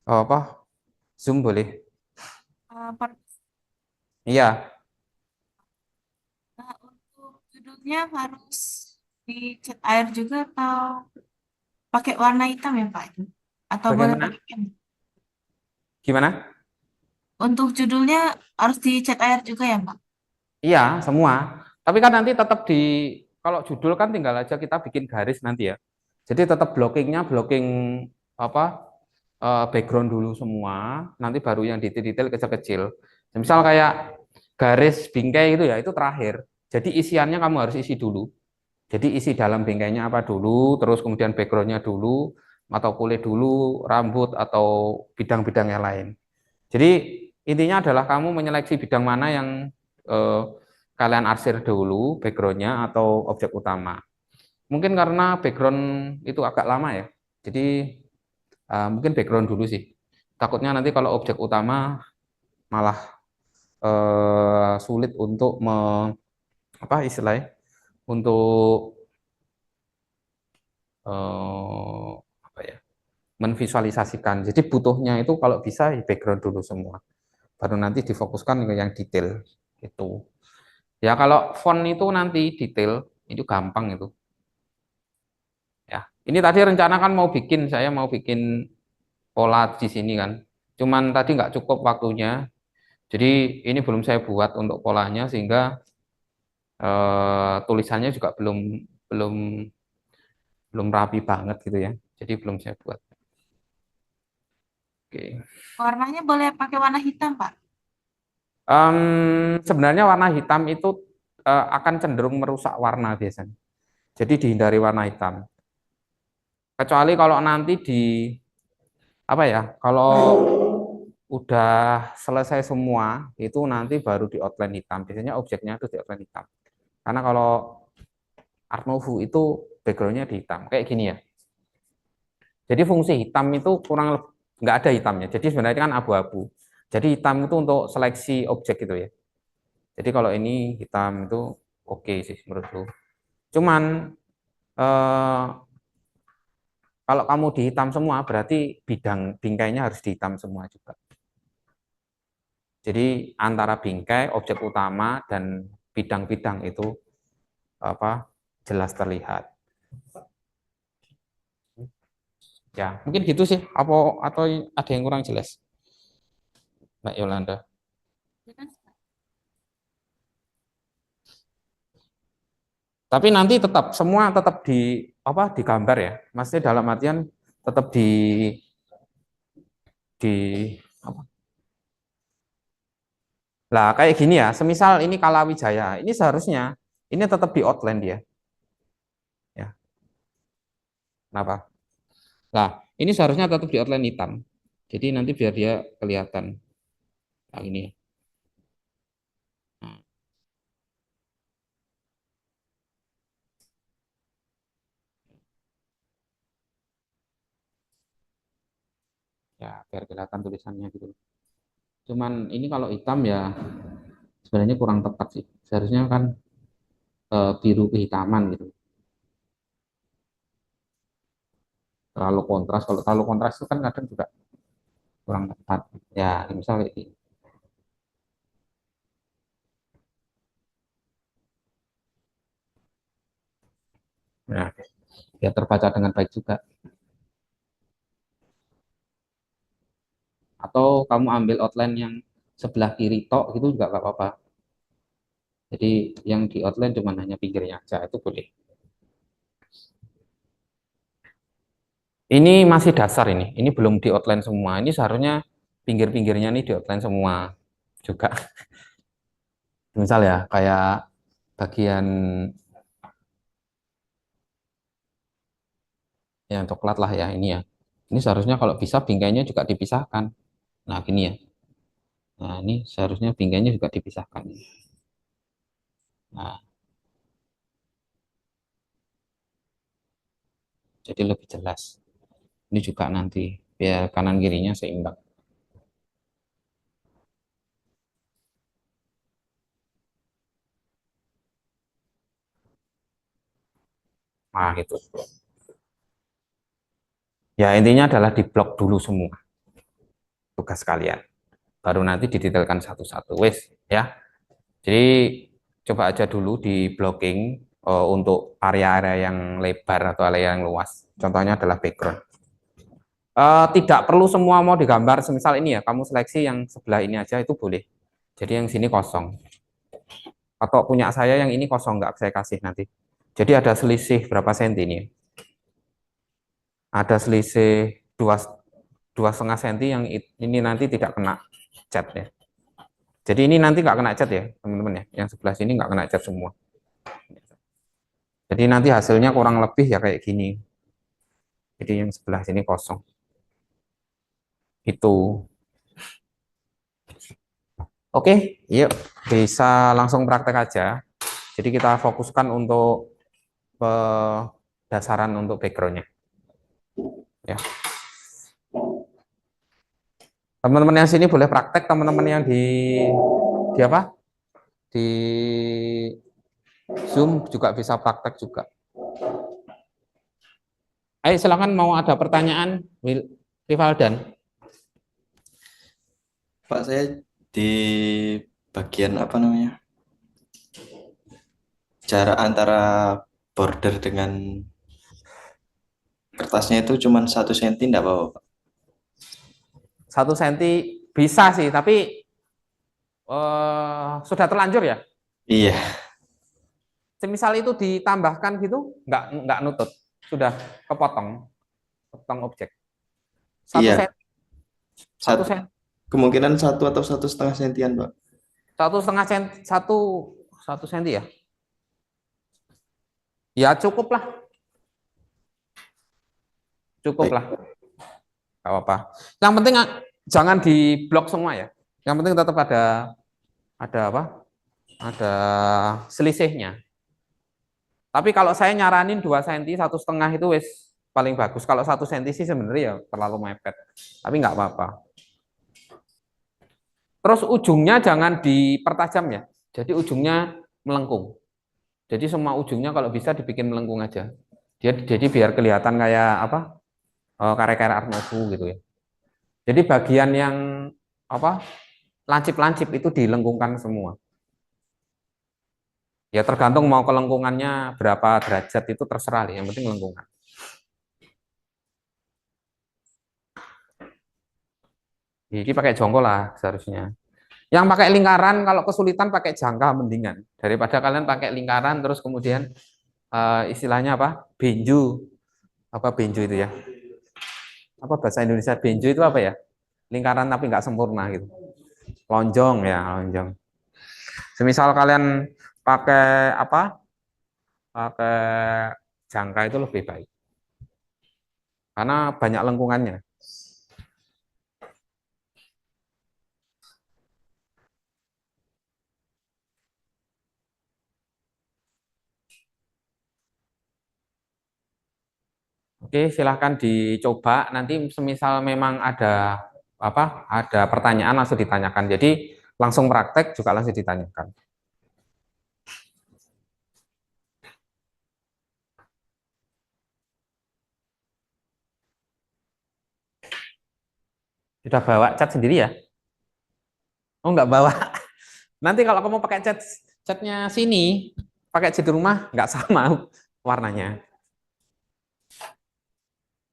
apa Zoom boleh. Iya, Nah, untuk judulnya harus dicat air juga atau pakai warna hitam ya Pak? Atau boleh bagaimana? pakai pink? Gimana? Untuk judulnya harus dicat air juga ya Pak? Iya, semua. Tapi kan nanti tetap kalau judul kan tinggal aja kita bikin garis nanti ya. Jadi tetap blockingnya blocking apa background dulu semua, nanti baru yang detail-detail kecil-kecil. Misal kayak garis bingkai itu ya, itu terakhir. Jadi isiannya kamu harus isi dulu. Jadi isi dalam bingkainya apa dulu, terus kemudian backgroundnya dulu, atau kulit dulu, rambut, atau bidang-bidang yang lain. Jadi intinya adalah kamu menyeleksi bidang mana yang eh, kalian arsir dulu backgroundnya atau objek utama. Mungkin karena background itu agak lama ya, jadi mungkin background dulu sih. Takutnya nanti kalau objek utama malah sulit untuk apa istilahnya, untuk apa ya, menvisualisasikan. Jadi butuhnya itu kalau bisa background dulu semua, baru nanti difokuskan ke yang detail itu. Ya kalau font itu nanti detail itu gampang itu. Ya, ini tadi rencana kan saya mau bikin pola di sini kan. Cuman tadi nggak cukup waktunya. Jadi ini belum saya buat untuk polanya sehingga tulisannya juga belum belum belum rapi banget gitu ya. Jadi belum saya buat. Oke. Warnanya boleh pakai warna hitam, Pak. Sebenarnya warna hitam itu akan cenderung merusak warna biasanya. Jadi dihindari warna hitam. Kecuali kalau nanti apa ya, kalau udah selesai semua, itu nanti baru di outline hitam. Biasanya objeknya itu di outline hitam. Karena kalau Art Nouveau itu backgroundnya di hitam, kayak gini ya. Jadi fungsi hitam itu nggak ada hitamnya. Jadi sebenarnya kan abu-abu. Jadi hitam itu untuk seleksi objek gitu ya. Jadi kalau ini hitam itu oke sih menurutku. Cuman kalau kamu dihitam semua berarti bingkainya harus dihitam semua juga. Jadi antara bingkai, objek utama dan bidang-bidang itu apa jelas terlihat. Ya, mungkin gitu sih. Atau ada yang kurang jelas, Mbak Yolanda? Tapi nanti semua tetap digambar ya. Maksudnya dalam artian tetap di apa? Lah kayak gini ya, semisal ini Kalawijaya, ini seharusnya ini tetap di outline dia. Ya. Kenapa? Nah, ini seharusnya tetap di outline hitam. Jadi nanti biar dia kelihatan. Nah, ini. Nah. Ya, biar kelihatan tulisannya gitu. Cuman ini kalau hitam ya sebenarnya kurang tepat sih. Seharusnya kan biru kehitaman gitu. Terlalu kontras. Kalau terlalu kontras itu kan kadang juga kurang tepat. Ya, misalnya kayak gini. Nah, biar terbaca dengan baik juga. Atau kamu ambil outline yang sebelah kiri tok gitu juga nggak apa-apa. Jadi yang di outline cuma hanya pinggirnya aja, itu boleh. Ini masih dasar ini belum di outline semua. Ini seharusnya pinggir-pinggirnya nih di outline semua juga. Misal ya, kayak bagian yang coklat lah ya ini ya. Ini seharusnya kalau bisa bingkainya juga dipisahkan. Nah, gini ya. Nah, ini seharusnya bingkainya juga dipisahkan. Nah, jadi lebih jelas. Ini juga nanti biar kanan kirinya seimbang. Nah, gitu. Ya, intinya adalah diblok dulu semua tugas kalian. Baru nanti didetailkan satu-satu. Wes, ya. Jadi coba aja dulu di blocking untuk area-area yang lebar atau area yang luas. Contohnya adalah background. Tidak perlu semua mau digambar, semisal ini ya, kamu seleksi yang sebelah ini aja itu boleh. Jadi yang sini kosong. Atau punya saya yang ini kosong, nggak saya kasih nanti. Jadi ada selisih berapa senti ini? Ada selisih 2,5 senti yang ini nanti tidak kena cat ya. Jadi ini nanti nggak kena cat ya, teman-teman ya. Yang sebelah sini nggak kena cat semua. Jadi nanti hasilnya kurang lebih ya kayak gini. Jadi yang sebelah sini kosong. Itu. Oke, yuk bisa langsung praktek aja. Jadi kita fokuskan untuk dasaran untuk backgroundnya. Ya, teman-teman yang sini boleh praktek, teman-teman yang di apa? Di Zoom juga bisa praktek juga. Ayo silakan, mau ada pertanyaan, Rivaldan. Pak, saya di bagian apa namanya? Jarak antara border dengan kertasnya itu cuma 1 senti, enggak apa-apa, Pak? 1 senti bisa sih, tapi sudah terlanjur ya. Iya, Semisal itu ditambahkan gitu, nggak nutut, sudah kepotong, potong objek. Satu iya. senti, satu Sat- senti, Kemungkinan 1 atau 1,5 sentian, Pak. 1,5 senti, satu senti ya. Ya cukup Baik. lah, nggak apa-apa. Yang penting jangan diblok semua ya. Yang penting tetap ada apa? Ada selisihnya. Tapi kalau saya nyaranin 2 senti, 1,5 itu wis paling bagus. Kalau 1 senti sih sebenarnya ya terlalu mepet. Tapi nggak apa-apa. Terus ujungnya jangan dipertajam ya. Jadi ujungnya melengkung. Jadi semua ujungnya kalau bisa dibikin melengkung aja. Jadi biar kelihatan kayak apa? Karya-karya Art Nouveau gitu ya. Jadi bagian yang apa? Lancip-lancip itu dilengkungkan semua. Ya tergantung mau kelengkungannya berapa derajat itu terserah, yang penting lengkungan. Ini pakai jongkol lah seharusnya. Yang pakai lingkaran kalau kesulitan pakai jangka mendingan daripada kalian pakai lingkaran terus kemudian istilahnya apa? Benju. Apa benju itu ya? Apa bahasa Indonesia benju itu apa ya? Lingkaran tapi nggak sempurna gitu. Lonjong ya, lonjong. Semisal kalian pakai apa? Pakai jangka itu lebih baik. Karena banyak lengkungannya. Oke, silahkan dicoba. Nanti semisal memang ada apa? Ada pertanyaan langsung ditanyakan. Jadi langsung praktek juga langsung ditanyakan. Sudah bawa cat sendiri ya? Oh, nggak bawa. Nanti kalau kamu pakai catnya sini, pakai cat di rumah nggak sama warnanya.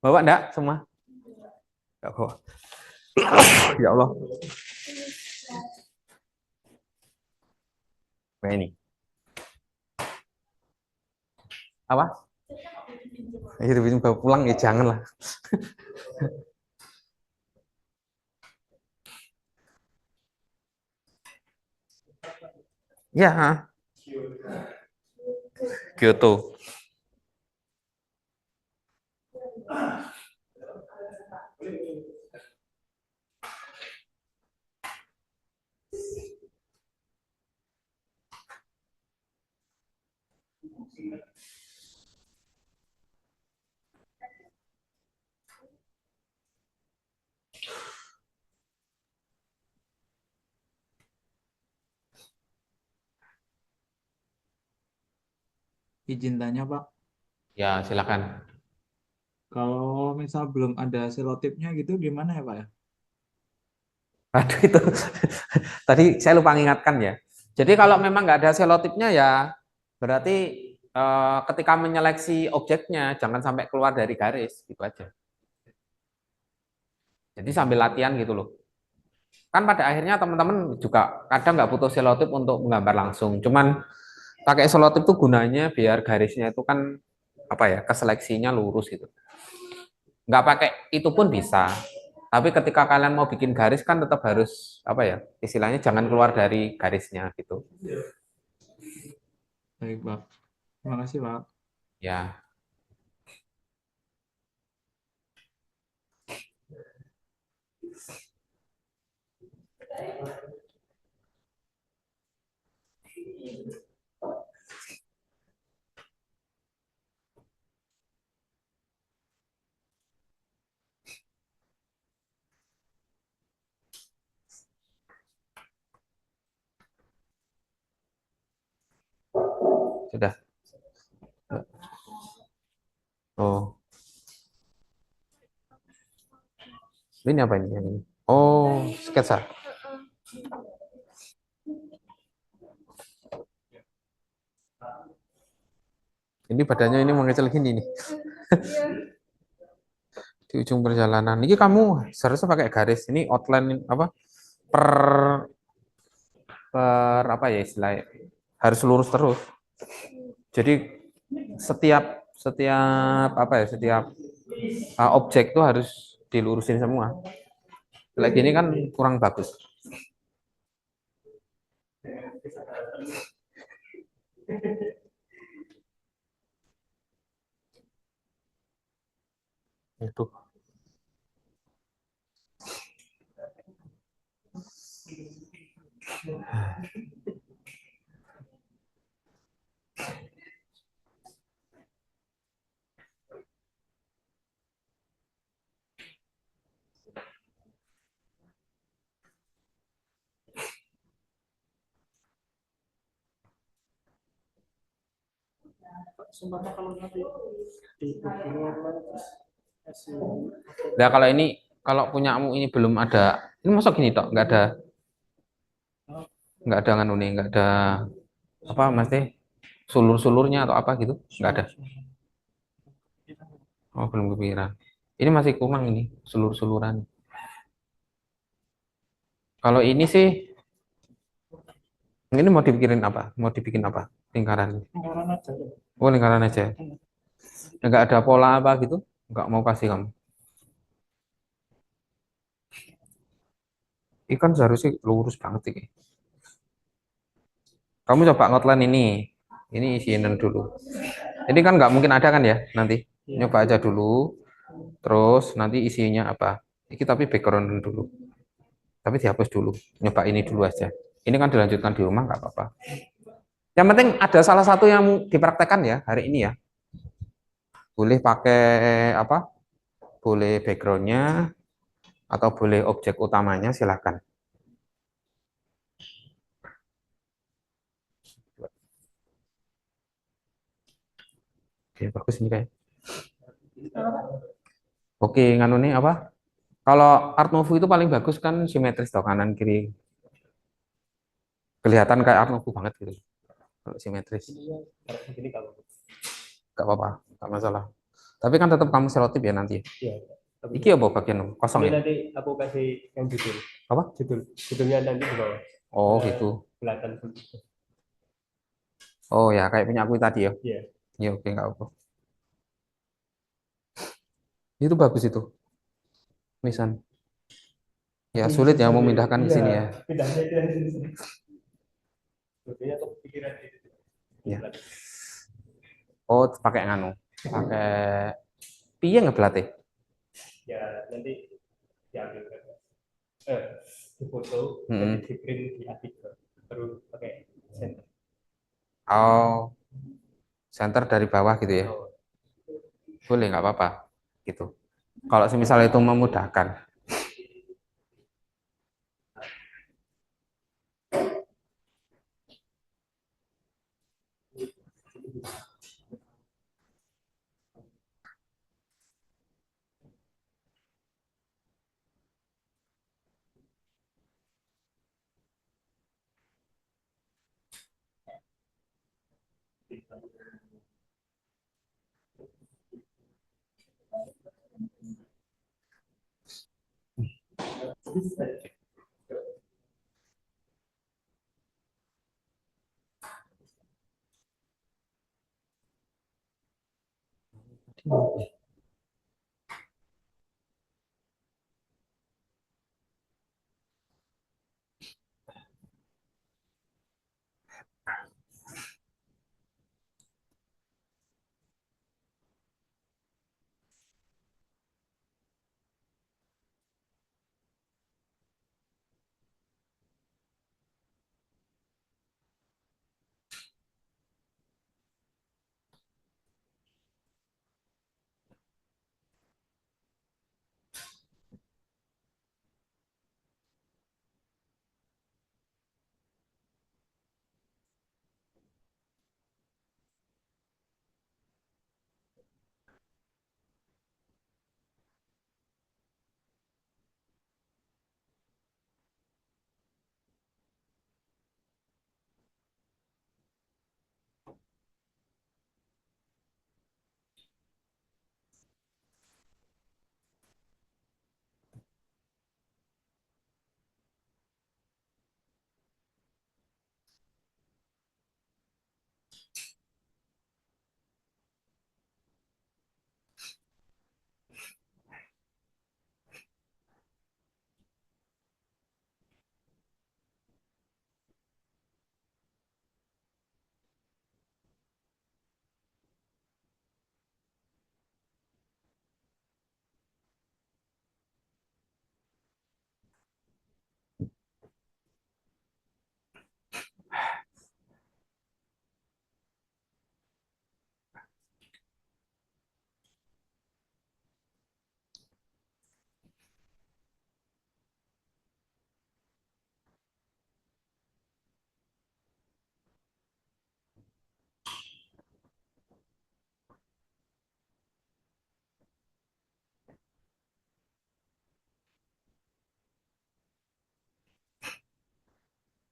Bawa enggak semua? Nggak bawa. Ya Allah. Nah ini. Apa? Itu bawa pulang ya jangan lah. Ya, Kyoto. Izin tanya Pak, Ya, silakan. kalau misal belum ada selotipnya gitu gimana ya Pak ya? Aduh itu tadi saya lupa mengingatkan ya. Jadi kalau memang nggak ada selotipnya ya berarti ketika menyeleksi objeknya jangan sampai keluar dari garis gitu aja. Jadi sambil latihan gitu loh. Kan pada akhirnya teman-teman juga kadang nggak butuh selotip untuk menggambar langsung. Cuman pakai selotip itu gunanya biar garisnya itu kan apa ya keseleksinya lurus gitu. Nggak pakai itu pun bisa. Tapi ketika kalian mau bikin garis kan tetap harus apa ya istilahnya jangan keluar dari garisnya gitu. Baik Pak, terima kasih Pak. Ya, Sudah. Oh, ini apa ini yang ini? Oh, sketsa. Ini badannya ini mengecil gini nih. Di ujung perjalanan. Ini kamu seharusnya pakai garis. Ini outline apa? Per per apa ya istilahnya? Harus lurus terus. Jadi setiap setiap apa ya? Setiap objek itu harus dilurusin semua. Lagi ini kan kurang bagus. Itu. Nah, kalau ini kalau punyamu ini belum ada, ini masuk gini tok, nggak ada nganu nih, nggak ada apa mesti sulur-sulurnya atau apa gitu, nggak ada. Oh, belum kepikiran. Ini masih kurang ini sulur-suluran. Kalau ini sih, ini mau dipikirin apa? Mau dibikin apa? Lingkaran. Oh, lingkaran aja. Nggak ada pola apa gitu? Nggak mau kasih kamu. Ikan seharusnya lurus banget ini. Kamu coba ngotline ini. Ini isiin dulu. Ini kan nggak mungkin ada kan ya nanti. Nyoba aja dulu. Terus nanti isinya apa? Ini tapi background dulu. Tapi dihapus dulu. Nyoba ini dulu aja. Ini kan dilanjutkan di rumah nggak apa-apa. Yang penting ada salah satu yang dipraktekkan ya hari ini ya. Boleh pakai apa? Boleh backgroundnya atau boleh objek utamanya silahkan. Oke, bagus ini kayak. Oke, nganu nih apa? Kalau Art Nouveau itu paling bagus kan simetris toh kanan kiri. Kelihatan kayak Art Nouveau banget gitu. Kalau simetris. Gak apa-apa, gak masalah. Tapi kan tetap kamu selotip ya nanti. Iya. Iki apa bagian kosong Ini ya? nanti aku kasih yang judul. Apa? Judulnya nanti di bawah. Oh gitu. Kelihatan. Oh ya kayak punya aku tadi ya. Iya. Ya oke nggak apa. Itu bagus itu. Misan. Ya sulit ya memindahkan ke sini ya. Pindahnya dari sini. Sebetulnya tuh pikiran itu. Ya. Oh pakai nganu. Pakai piye ngebelatih? Ya nanti diambil di foto, Hmm. di print di artikel, baru pakai center. Oh center dari bawah gitu ya. Oh, Boleh nggak apa-apa gitu. Kalau semisal itu memudahkan.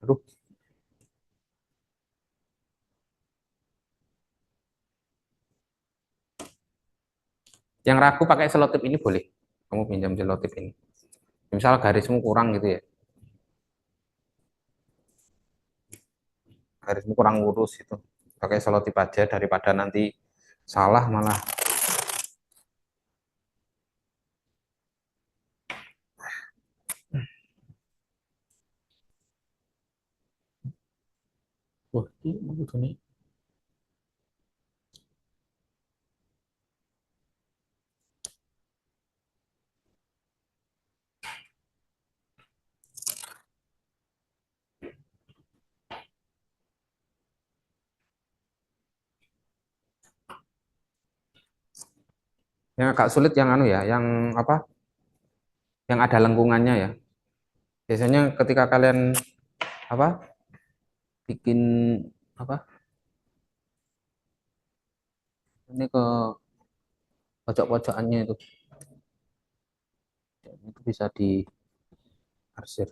Aduh. Yang ragu pakai selotip ini boleh. Kamu pinjam selotip ini. Misal garismu kurang gitu ya. Garismu kurang lurus itu. Pakai selotip aja daripada nanti salah malah. Wah, ini begitu nih. Yang agak sulit yang anu ya, yang apa? Yang ada lengkungannya ya. Biasanya ketika kalian apa? Bikin apa? Ini ke pojok-pojokannya itu bisa diarsir.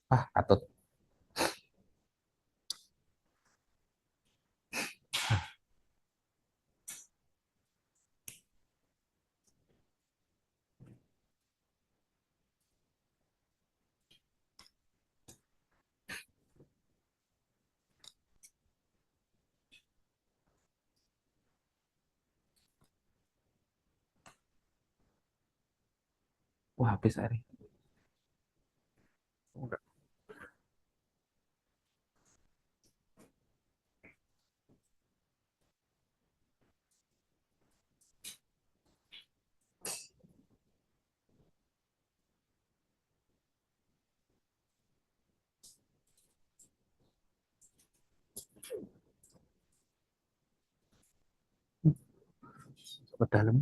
Ah, katut. Wah, habis air. Udah. Ke dalam.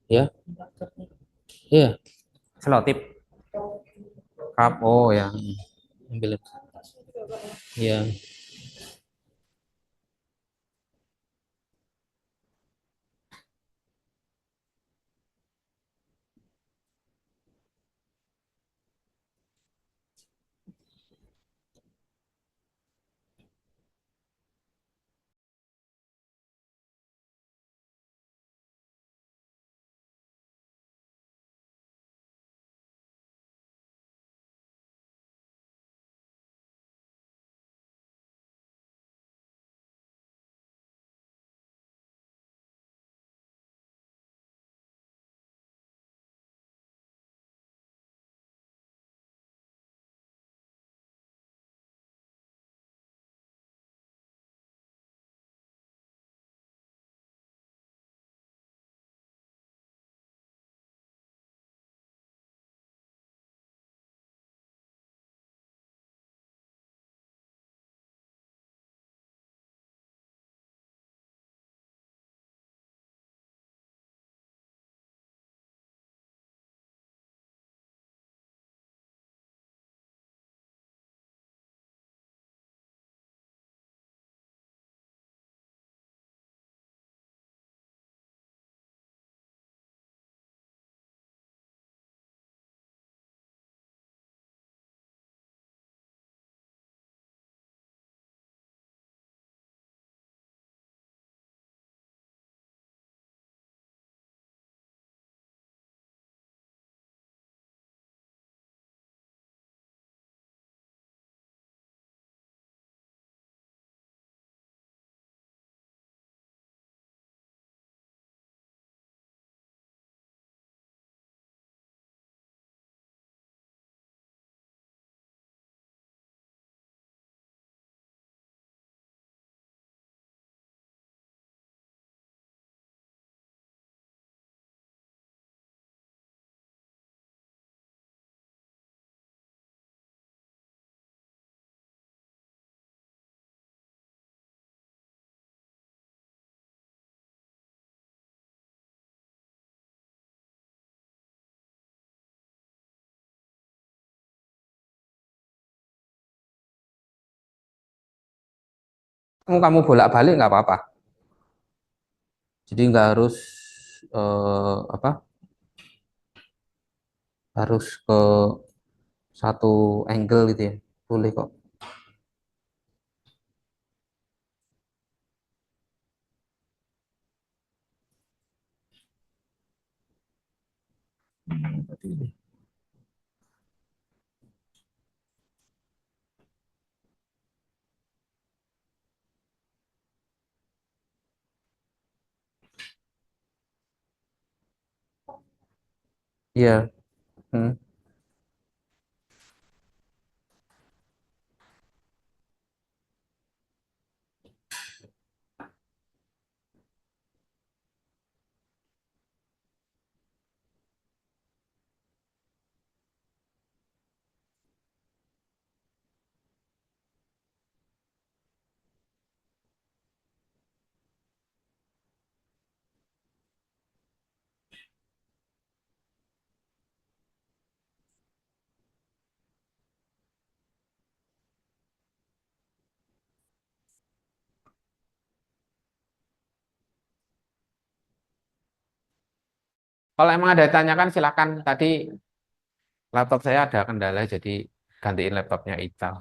Ya, iya. Selotip. Kap. Oh ya. Ambil. Ya. kamu bolak-balik nggak apa-apa. Jadi nggak harus apa? Harus ke satu angle gitu ya. Boleh kok. Iya. Hmm. Kalau emang ada ditanyakan silakan. Tadi laptop saya ada kendala jadi gantiin laptopnya Ical.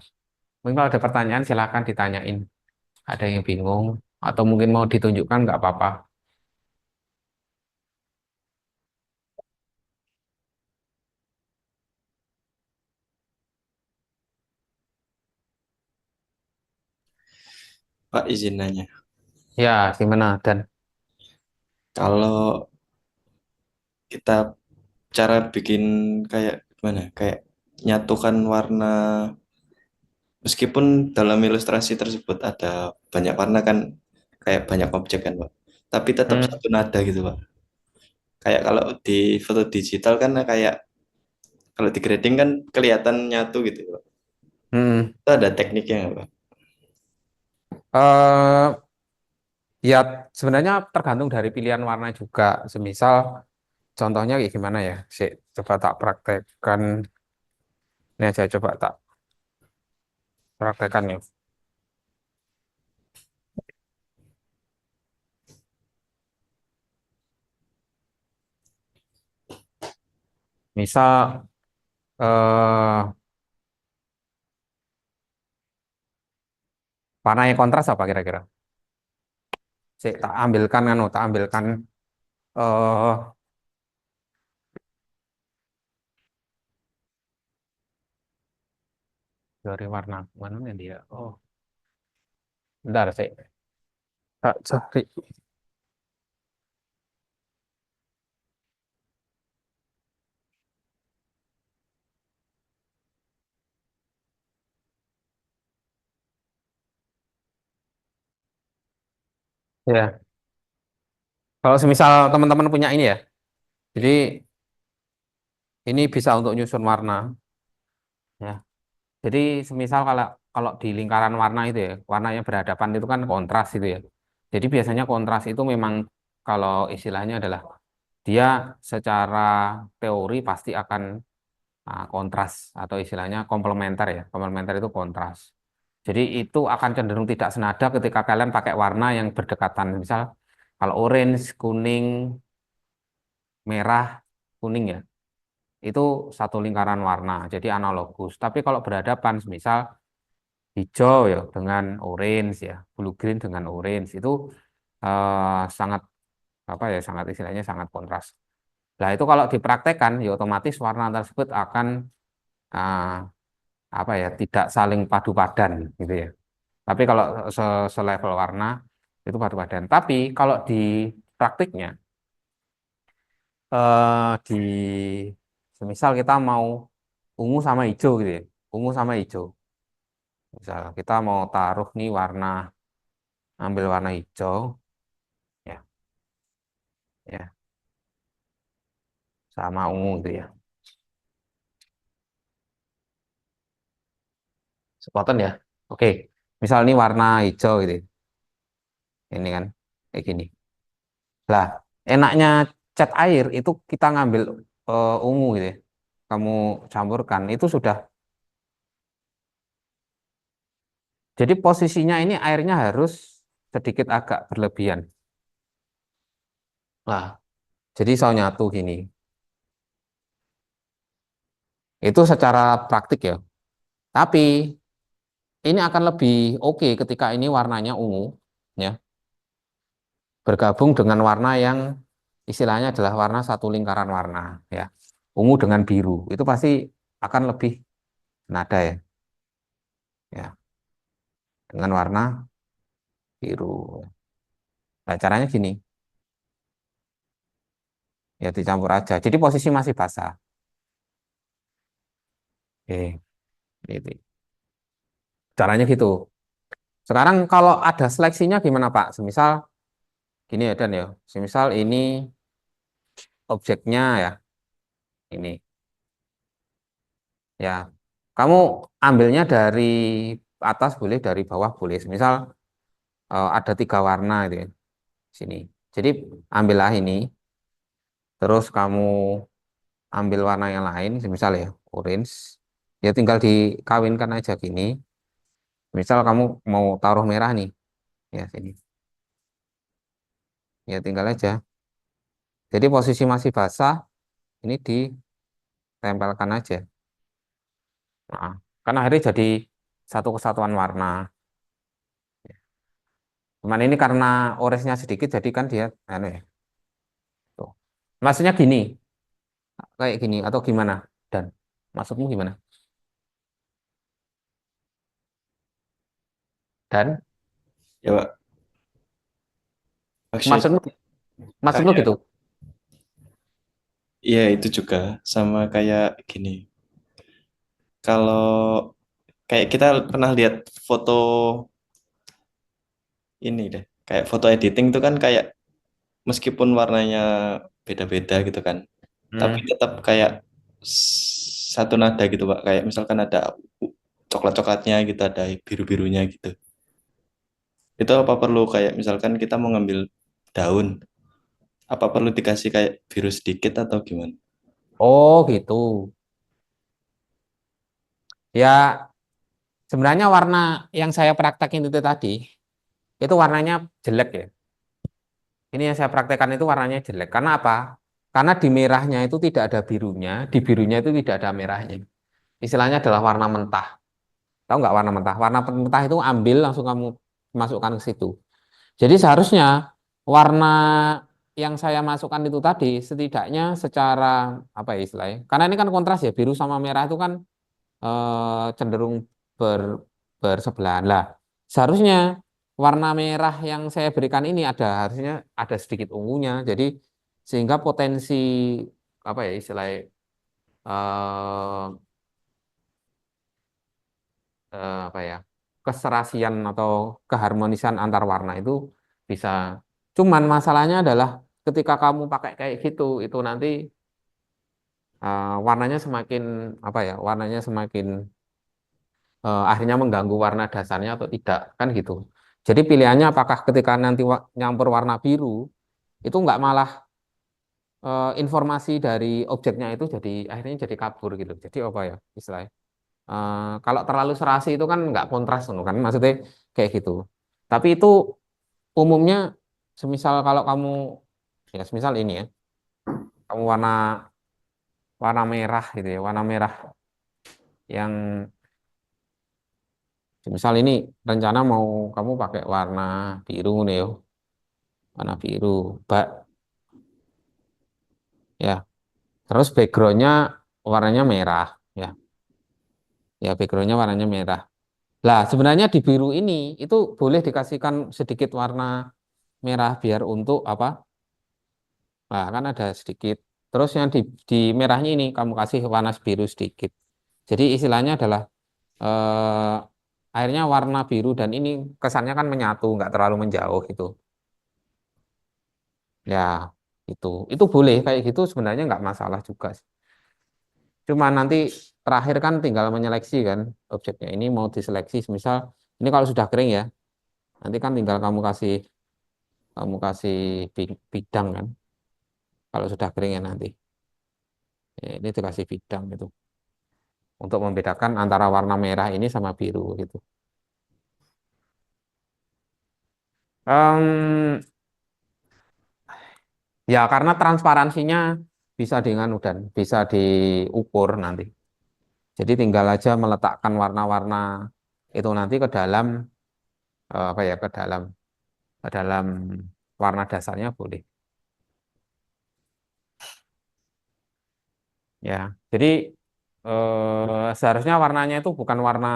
Mungkin kalau ada pertanyaan silakan ditanyain. Ada yang bingung atau mungkin mau ditunjukkan nggak apa-apa. Pak izin nanya. Ya, gimana Dan? Kalau kita cara bikin kayak gimana? Kayak nyatukan warna meskipun dalam ilustrasi tersebut ada banyak warna kan kayak banyak objek kan, Pak. Tapi tetap Hmm. satu nada gitu, Pak. Kayak kalau di foto digital kan kayak kalau di grading kan kelihatan nyatu gitu, Pak. Hmm. Itu ada tekniknya nggak, Pak? Eh, ya sebenarnya tergantung dari pilihan warna juga. Semisal contohnya kayak gimana ya? Coba tak praktekkan. Ini aja coba tak praktekkan ya. Misal warna yang kontras apa kira-kira? Tak ambilkan kan, tak ambilkan eh dari warna mana nih dia? Oh, bentar sih. Tak cari. Ya, kalau semisal teman-teman punya ini ya, jadi ini bisa untuk nyusun warna, ya. Jadi semisal kalau kalau di lingkaran warna itu ya, warna yang berhadapan itu kan kontras itu ya. Jadi biasanya kontras itu memang kalau istilahnya adalah dia secara teori pasti akan kontras atau istilahnya komplementer ya. Komplementer itu kontras. Jadi itu akan cenderung tidak senada ketika kalian pakai warna yang berdekatan. Misal kalau orange, kuning, merah, kuning ya, itu satu lingkaran warna, jadi analogus. Tapi kalau berhadapan, misal hijau ya dengan orange ya, blue green dengan orange itu sangat apa ya, sangat istilahnya sangat kontras. Nah itu kalau dipraktekkan ya otomatis warna tersebut akan eh, apa ya, tidak saling padu padan gitu ya. Tapi kalau selevel warna itu padu padan. Tapi kalau di praktiknya di semisal kita mau ungu sama hijau gitu ya, ungu sama hijau. Misal kita mau taruh nih warna, ambil warna hijau, ya, ya, sama ungu gitu ya. Sepotong ya. Oke, misal ini warna hijau gitu, ya. Ini kan kayak gini. Lah, enaknya cat air itu kita ngambil ungu gitu ya. Kamu campurkan, itu sudah Jadi posisinya ini airnya harus sedikit agak berlebihan. Nah, jadi saya nyatu gini. Itu secara praktik ya. Tapi ini akan lebih oke ketika ini warnanya ungu, ya, bergabung dengan warna yang istilahnya adalah warna satu lingkaran warna, ya. Ungu dengan biru itu pasti akan lebih nada ya, ya, dengan warna biru. Nah, caranya gini, ya dicampur aja. Jadi posisi masih basah. Oke, itu. Caranya gitu. Sekarang kalau ada seleksinya gimana Pak? Semisal gini ya Dan ya. Semisal ini objeknya ya, ini. Ya, kamu ambilnya dari atas boleh, dari bawah boleh. Misal ada 3 warna gitu ya, sini. Jadi ambillah ini, terus kamu ambil warna yang lain, misal ya orange, ya tinggal dikawinkan aja gini. Misal kamu mau taruh merah nih, ya sini, ya tinggal aja. Jadi posisi masih basah, ini ditempelkan aja. Nah, karena akhirnya jadi satu kesatuan warna. Cuman ini karena orange-nya sedikit, jadi kan dia, anu ya, tuh. Maksudnya gini, kayak gini atau gimana? Dan maksudmu gimana? Dan Ya, Pak. Maksud maksudmu maksudmu kayak gitu? iya itu juga sama kayak gini. Kalau kayak kita pernah lihat foto ini deh, kayak foto editing tuh kan kayak meskipun warnanya beda-beda gitu kan, tapi Hmm. tetap kayak satu nada gitu Pak. Kayak misalkan ada coklat-coklatnya gitu, ada biru-birunya gitu. Itu apa perlu kayak misalkan kita mau ngambil daun, apa perlu dikasih kayak biru sedikit atau gimana? Oh gitu. Ya sebenarnya warna yang saya praktekin itu tadi, itu warnanya jelek ya. Ini yang saya praktekkan itu warnanya jelek. Karena apa? Karena di merahnya itu tidak ada birunya, di birunya itu tidak ada merahnya. Istilahnya adalah warna mentah. Tahu nggak warna mentah? Warna mentah itu ambil langsung kamu masukkan ke situ. Jadi seharusnya warna yang saya masukkan itu tadi setidaknya secara apa ya istilahnya? Karena ini kan kontras ya, biru sama merah itu kan cenderung ber, bersebelahan. Lah, seharusnya warna merah yang saya berikan ini harusnya ada sedikit ungunya. Jadi sehingga potensi apa ya istilahnya eh, apa ya keserasian atau keharmonisan antar warna itu bisa. Cuman masalahnya adalah ketika kamu pakai kayak gitu itu nanti warnanya semakin apa ya warnanya semakin akhirnya mengganggu warna dasarnya atau tidak kan gitu. Jadi pilihannya apakah ketika nanti nyampur warna biru itu nggak malah informasi dari objeknya itu jadi akhirnya jadi kabur gitu. Jadi apa ya istilahnya? Kalau terlalu serasi itu kan nggak kontras kan maksudnya kayak gitu. Tapi itu umumnya semisal kalau kamu ya semisal ini ya kamu warna warna merah gitu ya warna merah yang misal ini rencana mau kamu pakai warna biru nih yo warna biru bak ya terus backgroundnya warnanya merah ya ya backgroundnya warnanya merah lah sebenarnya di biru ini itu boleh dikasihkan sedikit warna merah biar untuk apa nah kan ada sedikit terus yang di merahnya ini kamu kasih warna biru sedikit jadi istilahnya adalah eh, akhirnya warna biru dan ini kesannya kan menyatu nggak terlalu menjauh gitu ya itu boleh kayak gitu sebenarnya nggak masalah juga sih. Cuma nanti terakhir kan tinggal menyeleksi kan objeknya ini mau diseleksi misal ini kalau sudah kering ya nanti kan tinggal kamu kasih bidang kan kalau sudah kering ya nanti ya, ini dikasih bidang gitu untuk membedakan antara warna merah ini sama biru gitu Em, ya karena transparansinya bisa dengan dan bisa diukur nanti. Jadi tinggal aja meletakkan warna-warna itu nanti ke dalam apa ya ke dalam warna dasarnya boleh. Ya, jadi seharusnya warnanya itu bukan warna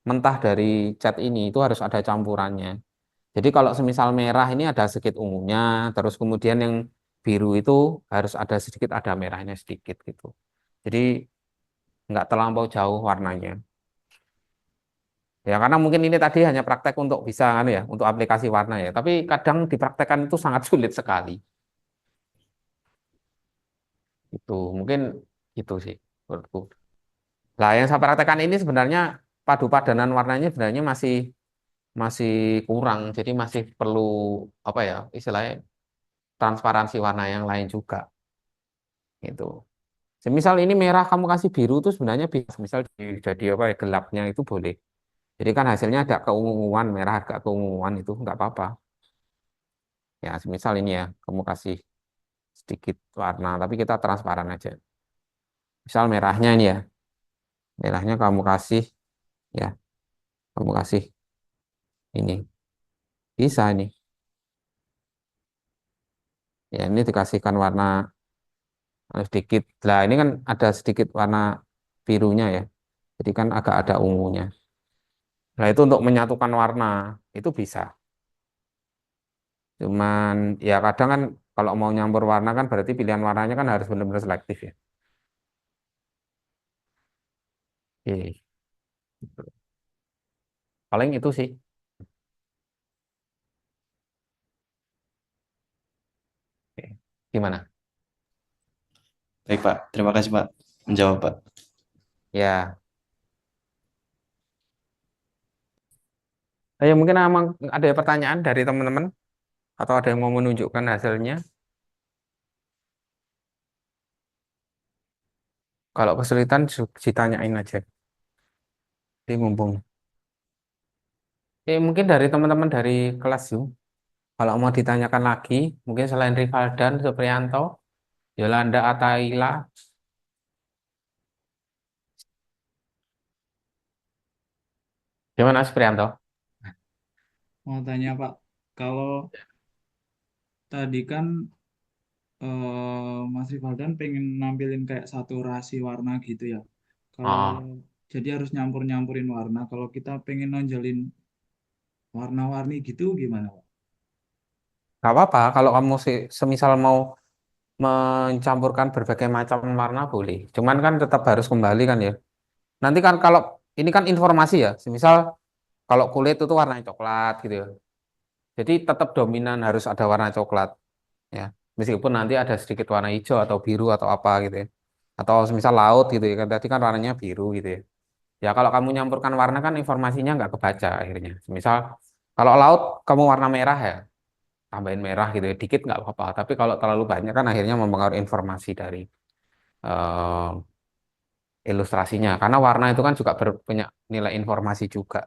mentah dari cat ini, itu harus ada campurannya. Jadi kalau semisal merah ini ada sedikit ungunya, terus kemudian yang biru itu harus ada sedikit ada merahnya sedikit gitu. Jadi nggak terlampau jauh warnanya. Ya karena mungkin ini tadi hanya praktek untuk bisa kan ya, untuk aplikasi warna ya. Tapi kadang dipraktekkan itu sangat sulit sekali. Itu mungkin itu sih menurutku. Lah yang saya praktekkan ini sebenarnya padu padanan warnanya sebenarnya masih masih kurang. Jadi masih perlu apa ya istilahnya transparansi warna yang lain juga. Gitu. Semisal ini merah kamu kasih biru itu sebenarnya bisa. Misal jadi apa ya gelapnya itu boleh. Jadi kan hasilnya ada keunguan merah agak keunguan itu nggak apa-apa. Ya semisal ini ya kamu kasih sedikit warna tapi kita transparan aja. Misal merahnya ini ya merahnya kamu kasih ya kamu kasih ini bisa ini ya ini dikasihkan warna sedikit. Lah ini kan ada sedikit warna birunya ya. Jadi kan agak ada ungunya. Nah itu untuk menyatukan warna itu bisa. Cuman ya kadang kan kalau mau nyampur warna kan berarti pilihan warnanya kan harus benar-benar selektif ya. Oke. Paling itu sih. Oke. Gimana? Baik Pak, terima kasih Pak menjawab Pak. Ya. Ayo mungkin emang ada pertanyaan dari teman-teman atau ada yang mau menunjukkan hasilnya. Kalau kesulitan ditanyain aja. Jadi mumpung. Mungkin dari teman-teman dari kelas Zoom. Kalau mau ditanyakan lagi, mungkin selain Rivaldan, Supriyanto, Yolanda Ataila, gimana Supriyanto? Mau tanya Pak, kalau tadi kan Mas Rivaldan pengen nampilin kayak saturasi warna gitu ya. Kalau Oh, jadi harus nyampur-nyampurin warna. Kalau kita pengen nonjolin warna-warni gitu gimana Pak? nggak apa-apa. Kalau kamu semisal mau mencampurkan berbagai macam warna boleh. Cuman kan tetap harus kembali kan ya. Nanti kan kalau ini kan informasi ya. Semisal kalau kulit itu warna coklat gitu ya. Jadi tetap dominan harus ada warna coklat ya. Meskipun nanti ada sedikit warna hijau atau biru atau apa gitu ya. Atau semisal laut gitu ya kan tadi kan warnanya biru gitu ya. Ya kalau kamu nyampurkan warna kan informasinya nggak kebaca akhirnya. Misal kalau laut kamu warna merah ya, tambahin merah gitu ya, dikit nggak apa-apa. Tapi kalau terlalu banyak kan akhirnya mempengaruhi informasi dari eh, ilustrasinya. Karena warna itu kan juga punya nilai informasi juga.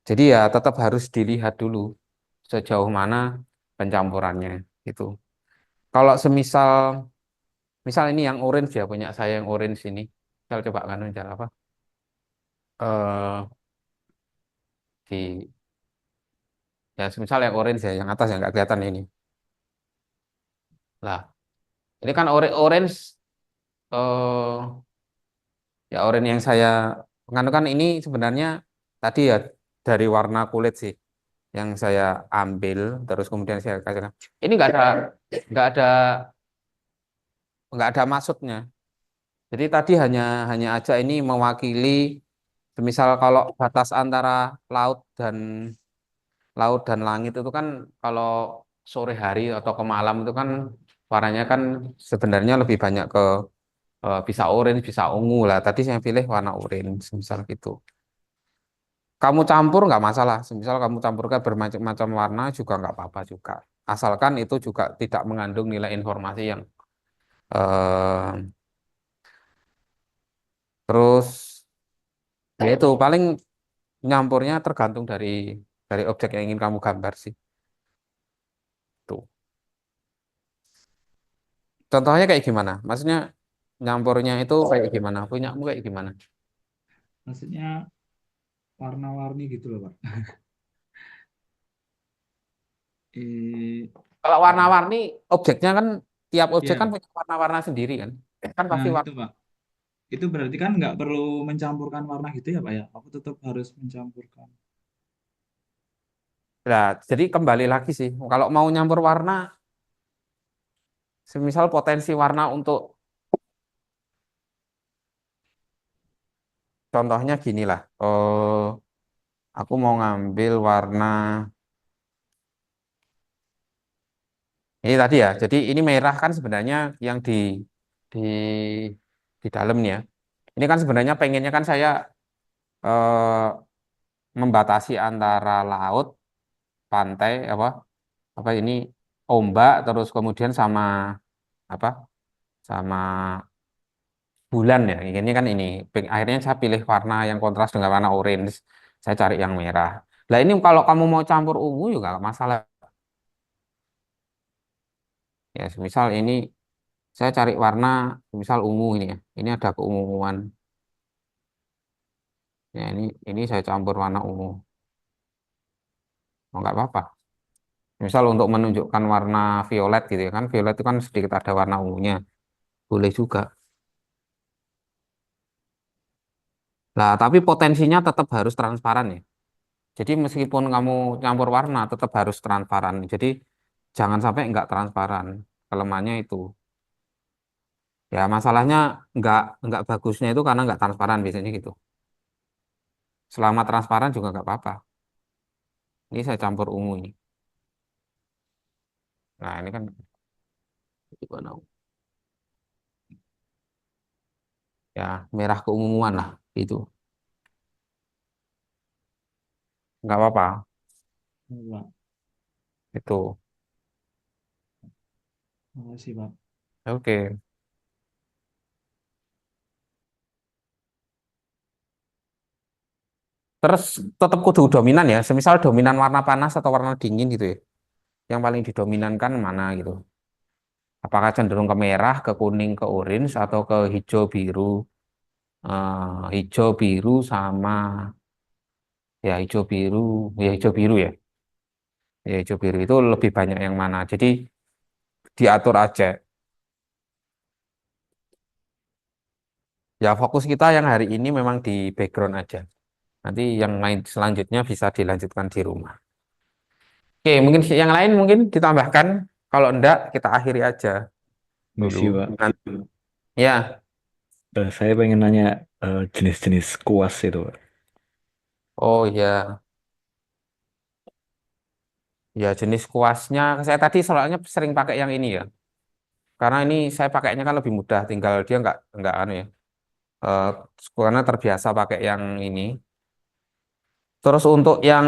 Jadi ya tetap harus dilihat dulu sejauh mana pencampurannya itu. Kalau misal ini yang orange ya punya saya yang orange ini. Saya coba kan cara apa? Eh di ya misal yang orange ya, yang atas yang nggak kelihatan ini. Lah, ini kan orange eh ya orange yang saya kan ini sebenarnya tadi ya dari warna kulit sih yang saya ambil terus kemudian saya kasihkan. Ini nggak ada nggak ada maksudnya. Jadi tadi hanya aja ini mewakili semisal kalau batas antara laut dan langit itu kan kalau sore hari atau ke malam itu kan warnanya kan sebenarnya lebih banyak ke bisa orange, bisa ungu lah. Tadi saya pilih warna orange, misal gitu. Kamu campur nggak masalah. Misal kamu campurkan bermacam-macam warna juga nggak apa-apa juga. Asalkan itu juga tidak mengandung nilai informasi yang eh, terus ya itu paling nyampurnya tergantung dari objek yang ingin kamu gambar sih. Contohnya kayak gimana? Maksudnya nyampurnya itu kayak gimana? Punyamu kayak gimana? Maksudnya warna-warni gitu loh, Pak. Kalau Apa? warna-warni, objeknya kan tiap objek kan Iya. punya warna-warna sendiri kan? Kan Nah, pasti itu, warna. Pak. Itu berarti kan nggak perlu mencampurkan warna gitu ya, Pak ya? Aku tetap harus mencampurkan. Nah, jadi kembali lagi sih, kalau mau nyampur warna, semisal potensi warna untuk contohnya gini lah. Aku mau ngambil warna ini tadi ya. Jadi ini merah kan sebenarnya yang di di dalamnya. Ini kan sebenarnya pengennya kan saya eh, membatasi antara laut, pantai, apa ini ombak, terus kemudian sama apa sama bulan ya. Ini kan ini. Akhirnya saya pilih warna yang kontras dengan warna orange. Saya cari yang merah. Lah ini kalau kamu mau campur ungu juga nggak masalah. Ya, misal ini saya cari warna, misal ungu ini ya. Ini ada keunguan. Ya, ini saya campur warna ungu. Oh, nggak apa-apa. Misal untuk menunjukkan warna violet gitu ya kan. Violet itu kan sedikit ada warna ungunya. Boleh juga. Nah, tapi potensinya tetap harus transparan ya. Jadi meskipun kamu campur warna, tetap harus transparan. Jadi jangan sampai nggak transparan. Kelemahannya itu. Ya masalahnya nggak bagusnya itu karena nggak transparan biasanya gitu. Selama transparan juga nggak apa-apa. Ini saya campur ungu ini. Nah ini kan gimana? Ya merah keunguan lah itu. Nggak apa-apa. Ya, Pak. Itu. Makasih, Pak. Oke. Terus tetap kudu dominan ya. Semisal dominan warna panas atau warna dingin gitu ya. Yang paling didominankan mana gitu. Apakah cenderung ke merah, ke kuning, ke orange, atau ke hijau, biru, hijau, biru sama ya hijau biru ya. Ya hijau biru itu lebih banyak yang mana. Jadi diatur aja. Ya fokus kita yang hari ini memang di background aja. Nanti yang lain selanjutnya bisa dilanjutkan di rumah. Oke, mungkin yang lain mungkin ditambahkan. Kalau enggak, kita akhiri aja dulu. Misi, Pak. Ya, Saya pengen nanya jenis-jenis kuas itu, Pak. oh ya, ya jenis kuasnya. Saya tadi soalnya sering pakai yang ini ya. Karena ini saya pakainya kan lebih mudah. Tinggal dia nggak anu ya. eh, karena terbiasa pakai yang ini. Terus untuk yang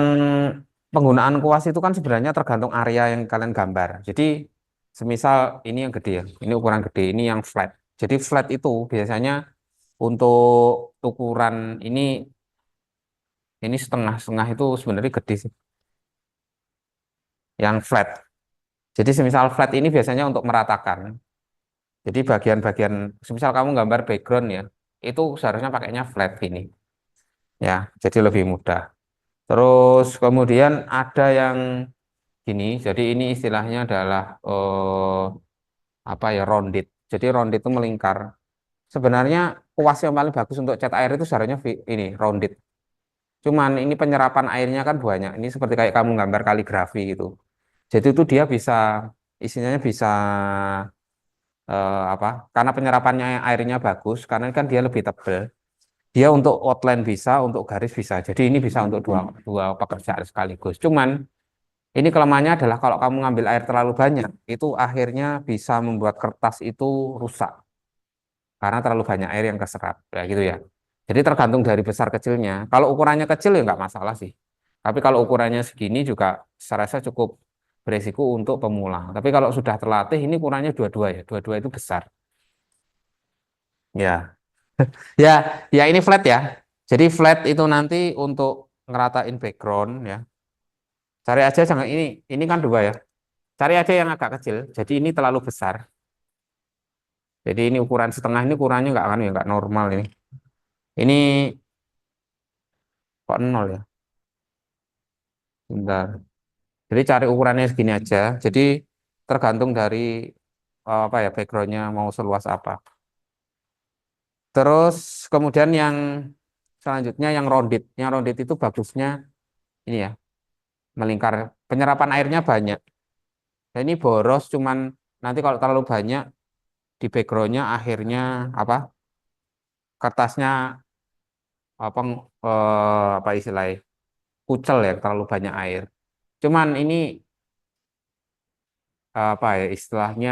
penggunaan kuas itu kan sebenarnya tergantung area yang kalian gambar. Jadi semisal ini yang gede ya, ini ukuran gede, ini yang flat. Jadi flat itu biasanya untuk ukuran ini setengah-setengah itu sebenarnya gede sih, yang flat. Jadi semisal flat ini biasanya untuk meratakan. Jadi bagian-bagian, semisal kamu gambar background ya, itu seharusnya pakainya flat ini. Ya, jadi lebih mudah. Terus kemudian ada yang gini, jadi ini istilahnya adalah apa ya rounded. Jadi rounded itu melingkar. Sebenarnya kuas yang paling bagus untuk cat air itu seharusnya ini rounded. Cuman ini penyerapan airnya kan banyak. Ini seperti kayak kamu gambar kaligrafi gitu. Jadi itu dia bisa isinya bisa apa? Karena penyerapannya airnya bagus, karena kan dia lebih tebal. Dia untuk outline bisa, untuk garis bisa. Jadi ini bisa untuk dua dua pekerjaan sekaligus. Cuman ini kelemahannya adalah kalau kamu ngambil air terlalu banyak, itu akhirnya bisa membuat kertas itu rusak karena terlalu banyak air yang keserap, ya gitu ya. Jadi tergantung dari besar kecilnya. Kalau ukurannya kecil ya nggak masalah sih. Tapi kalau ukurannya segini juga saya rasa cukup beresiko untuk pemula. Tapi kalau sudah terlatih, ini ukurannya dua-dua ya. Dua-dua itu besar. Ya, ya, ya ini flat ya. Jadi flat itu nanti untuk ngeratain background ya. Cari aja jangan ini kan dua ya. Cari aja yang agak kecil. Jadi ini terlalu besar. Jadi ini ukuran setengah ini ukurannya nggak kan ya nggak normal ini. Ini kok 0 ya? Bentar. Jadi cari ukurannya segini aja. Jadi tergantung dari apa ya backgroundnya mau seluas apa. Terus kemudian yang selanjutnya yang rounded. Yang rounded itu bagusnya ini ya melingkar. Penyerapan airnya banyak. Nah, ini boros cuman nanti kalau terlalu banyak di backgroundnya akhirnya apa kertasnya apa apa istilahnya kucel ya terlalu banyak air. Cuman ini apa ya istilahnya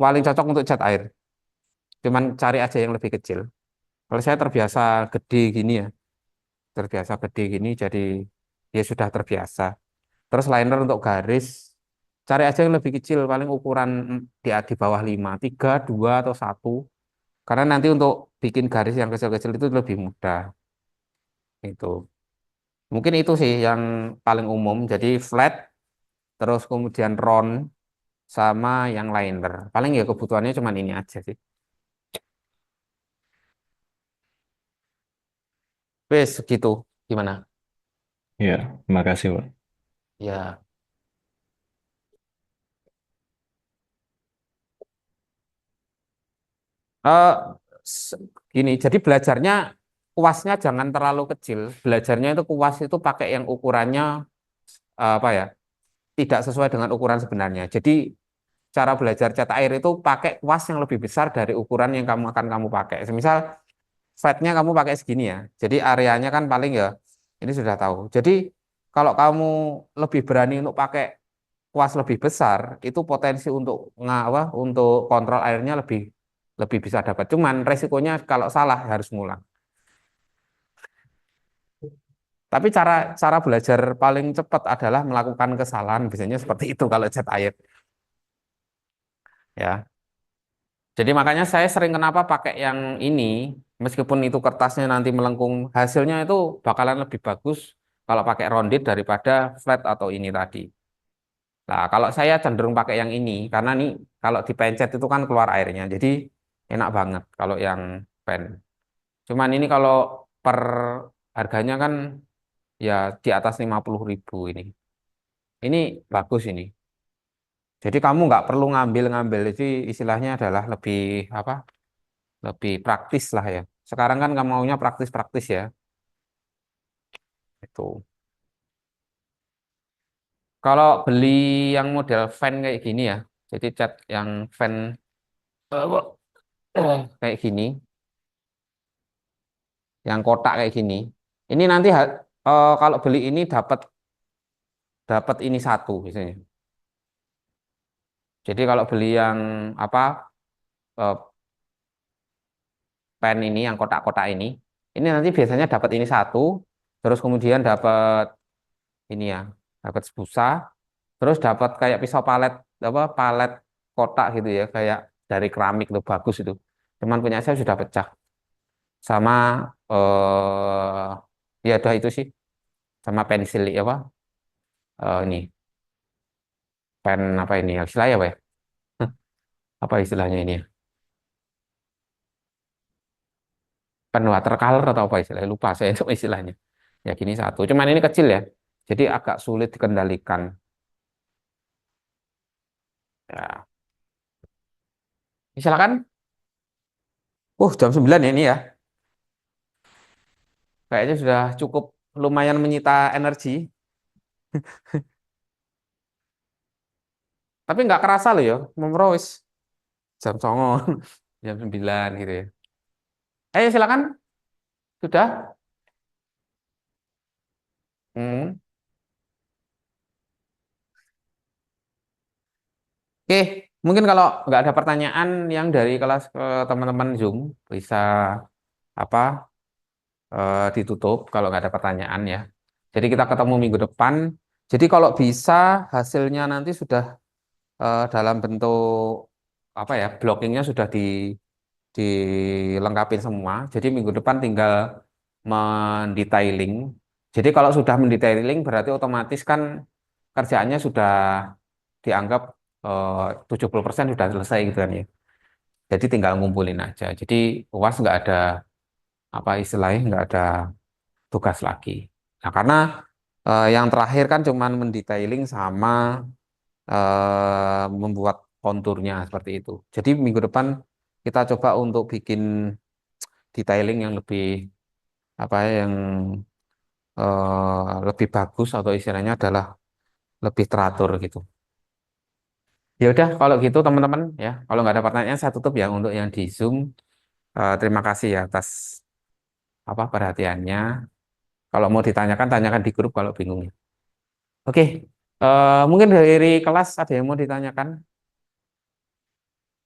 paling cocok untuk cat air. Cuman cari aja yang lebih kecil. Kalau saya terbiasa gede gini ya, terbiasa gede gini jadi ya sudah terbiasa. Terus liner untuk garis cari aja yang lebih kecil paling ukuran di bawah 5 3 2 atau 1 karena nanti untuk bikin garis yang kecil-kecil itu lebih mudah. Itu. Mungkin itu sih yang paling umum. Jadi flat terus kemudian round sama yang liner. Paling ya kebutuhannya cuma ini aja sih. Wes gitu. Gimana? Ya, terima kasih, Pak. Ya. Eh s- gini, jadi belajarnya kuasnya jangan terlalu kecil. Belajarnya itu kuas itu pakai yang ukurannya apa ya? Tidak sesuai dengan ukuran sebenarnya. Jadi cara belajar cetak air itu pakai kuas yang lebih besar dari ukuran yang kamu pakai. Semisal fatnya kamu pakai segini ya. Jadi areanya kan paling ya ini sudah tahu. Jadi kalau kamu lebih berani untuk pakai kuas lebih besar, itu potensi untuk untuk kontrol airnya lebih lebih bisa dapat. Cuman resikonya kalau salah harus ngulang. Tapi cara cara belajar paling cepat adalah melakukan kesalahan. Biasanya seperti itu kalau cat air. Ya. Jadi makanya saya sering kenapa pakai yang ini, meskipun itu kertasnya nanti melengkung, hasilnya itu bakalan lebih bagus kalau pakai rounded daripada flat atau ini tadi. Nah, kalau saya cenderung pakai yang ini, karena nih kalau dipencet itu kan keluar airnya, jadi enak banget kalau yang pen. Cuman ini kalau per harganya kan ya di atas 50.000 ini. Ini bagus ini. Jadi kamu nggak perlu ngambil-ngambil, jadi istilahnya adalah lebih apa? Lebih praktis lah ya. Sekarang kan kamu maunya praktis-praktis ya. Itu. Kalau beli yang model fan kayak gini ya, jadi cat yang fan kayak gini, yang kotak kayak gini. Ini nanti kalau beli ini dapat dapat ini satu biasanya. Jadi kalau beli yang apa eh, pen ini, yang kotak-kotak ini nanti biasanya dapat ini satu, terus kemudian dapat ini ya, dapat busa, terus dapat kayak pisau palet apa palet kotak gitu ya, kayak dari keramik tuh bagus itu. Cuman punya saya sudah pecah. Sama ya udah itu sih. Sama pensil ya apa? Ini pen apa ini? Istilahnya apa ya? Apa istilahnya ini ya? Pen watercolor atau apa istilahnya? Lupa saya itu istilahnya. Ya gini satu. Cuman ini kecil ya. Jadi agak sulit dikendalikan. Ya. Silakan. Jam 9 ya ini ya. Kayaknya sudah cukup lumayan menyita energi. Tapi nggak kerasa loh ya. Memrois jam 09, jam 9 gitu ya. Ayo silakan. Sudah? Hmm. Oke, mungkin kalau nggak ada pertanyaan yang dari kelas ke teman-teman Zoom bisa apa ditutup kalau nggak ada pertanyaan ya. Jadi kita ketemu minggu depan. Jadi kalau bisa hasilnya nanti sudah dalam bentuk apa ya blockingnya sudah dilengkapin semua. Jadi minggu depan tinggal mendetailing. Jadi kalau sudah mendetailing berarti otomatis kan kerjaannya sudah dianggap 70% sudah selesai gitu kan ya. Jadi tinggal ngumpulin aja. Jadi UAS nggak ada apa istilahnya, nggak ada tugas lagi. Nah, karena yang terakhir kan cuman mendetailing sama membuat konturnya seperti itu. Jadi minggu depan kita coba untuk bikin detailing yang lebih apa ya, yang lebih bagus atau istilahnya adalah lebih teratur gitu. Ya udah kalau gitu teman-teman ya. Kalau nggak ada pertanyaan saya tutup ya untuk yang di Zoom. Terima kasih ya atas apa perhatiannya. Kalau mau ditanyakan tanyakan di grup kalau bingung ya. Oke. Mungkin dari kelas ada yang mau ditanyakan?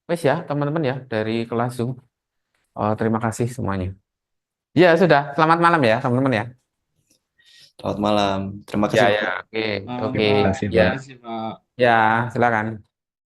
Wes ya teman-teman ya dari kelas Zoom. Terima kasih semuanya. Ya sudah. Selamat malam ya teman-teman ya. Selamat malam. Terima Ya kasih, Pak. ya. Oke Malam, oke. Pak. Terima kasih, Ya Terima Pak. kasih, Pak. ya silakan.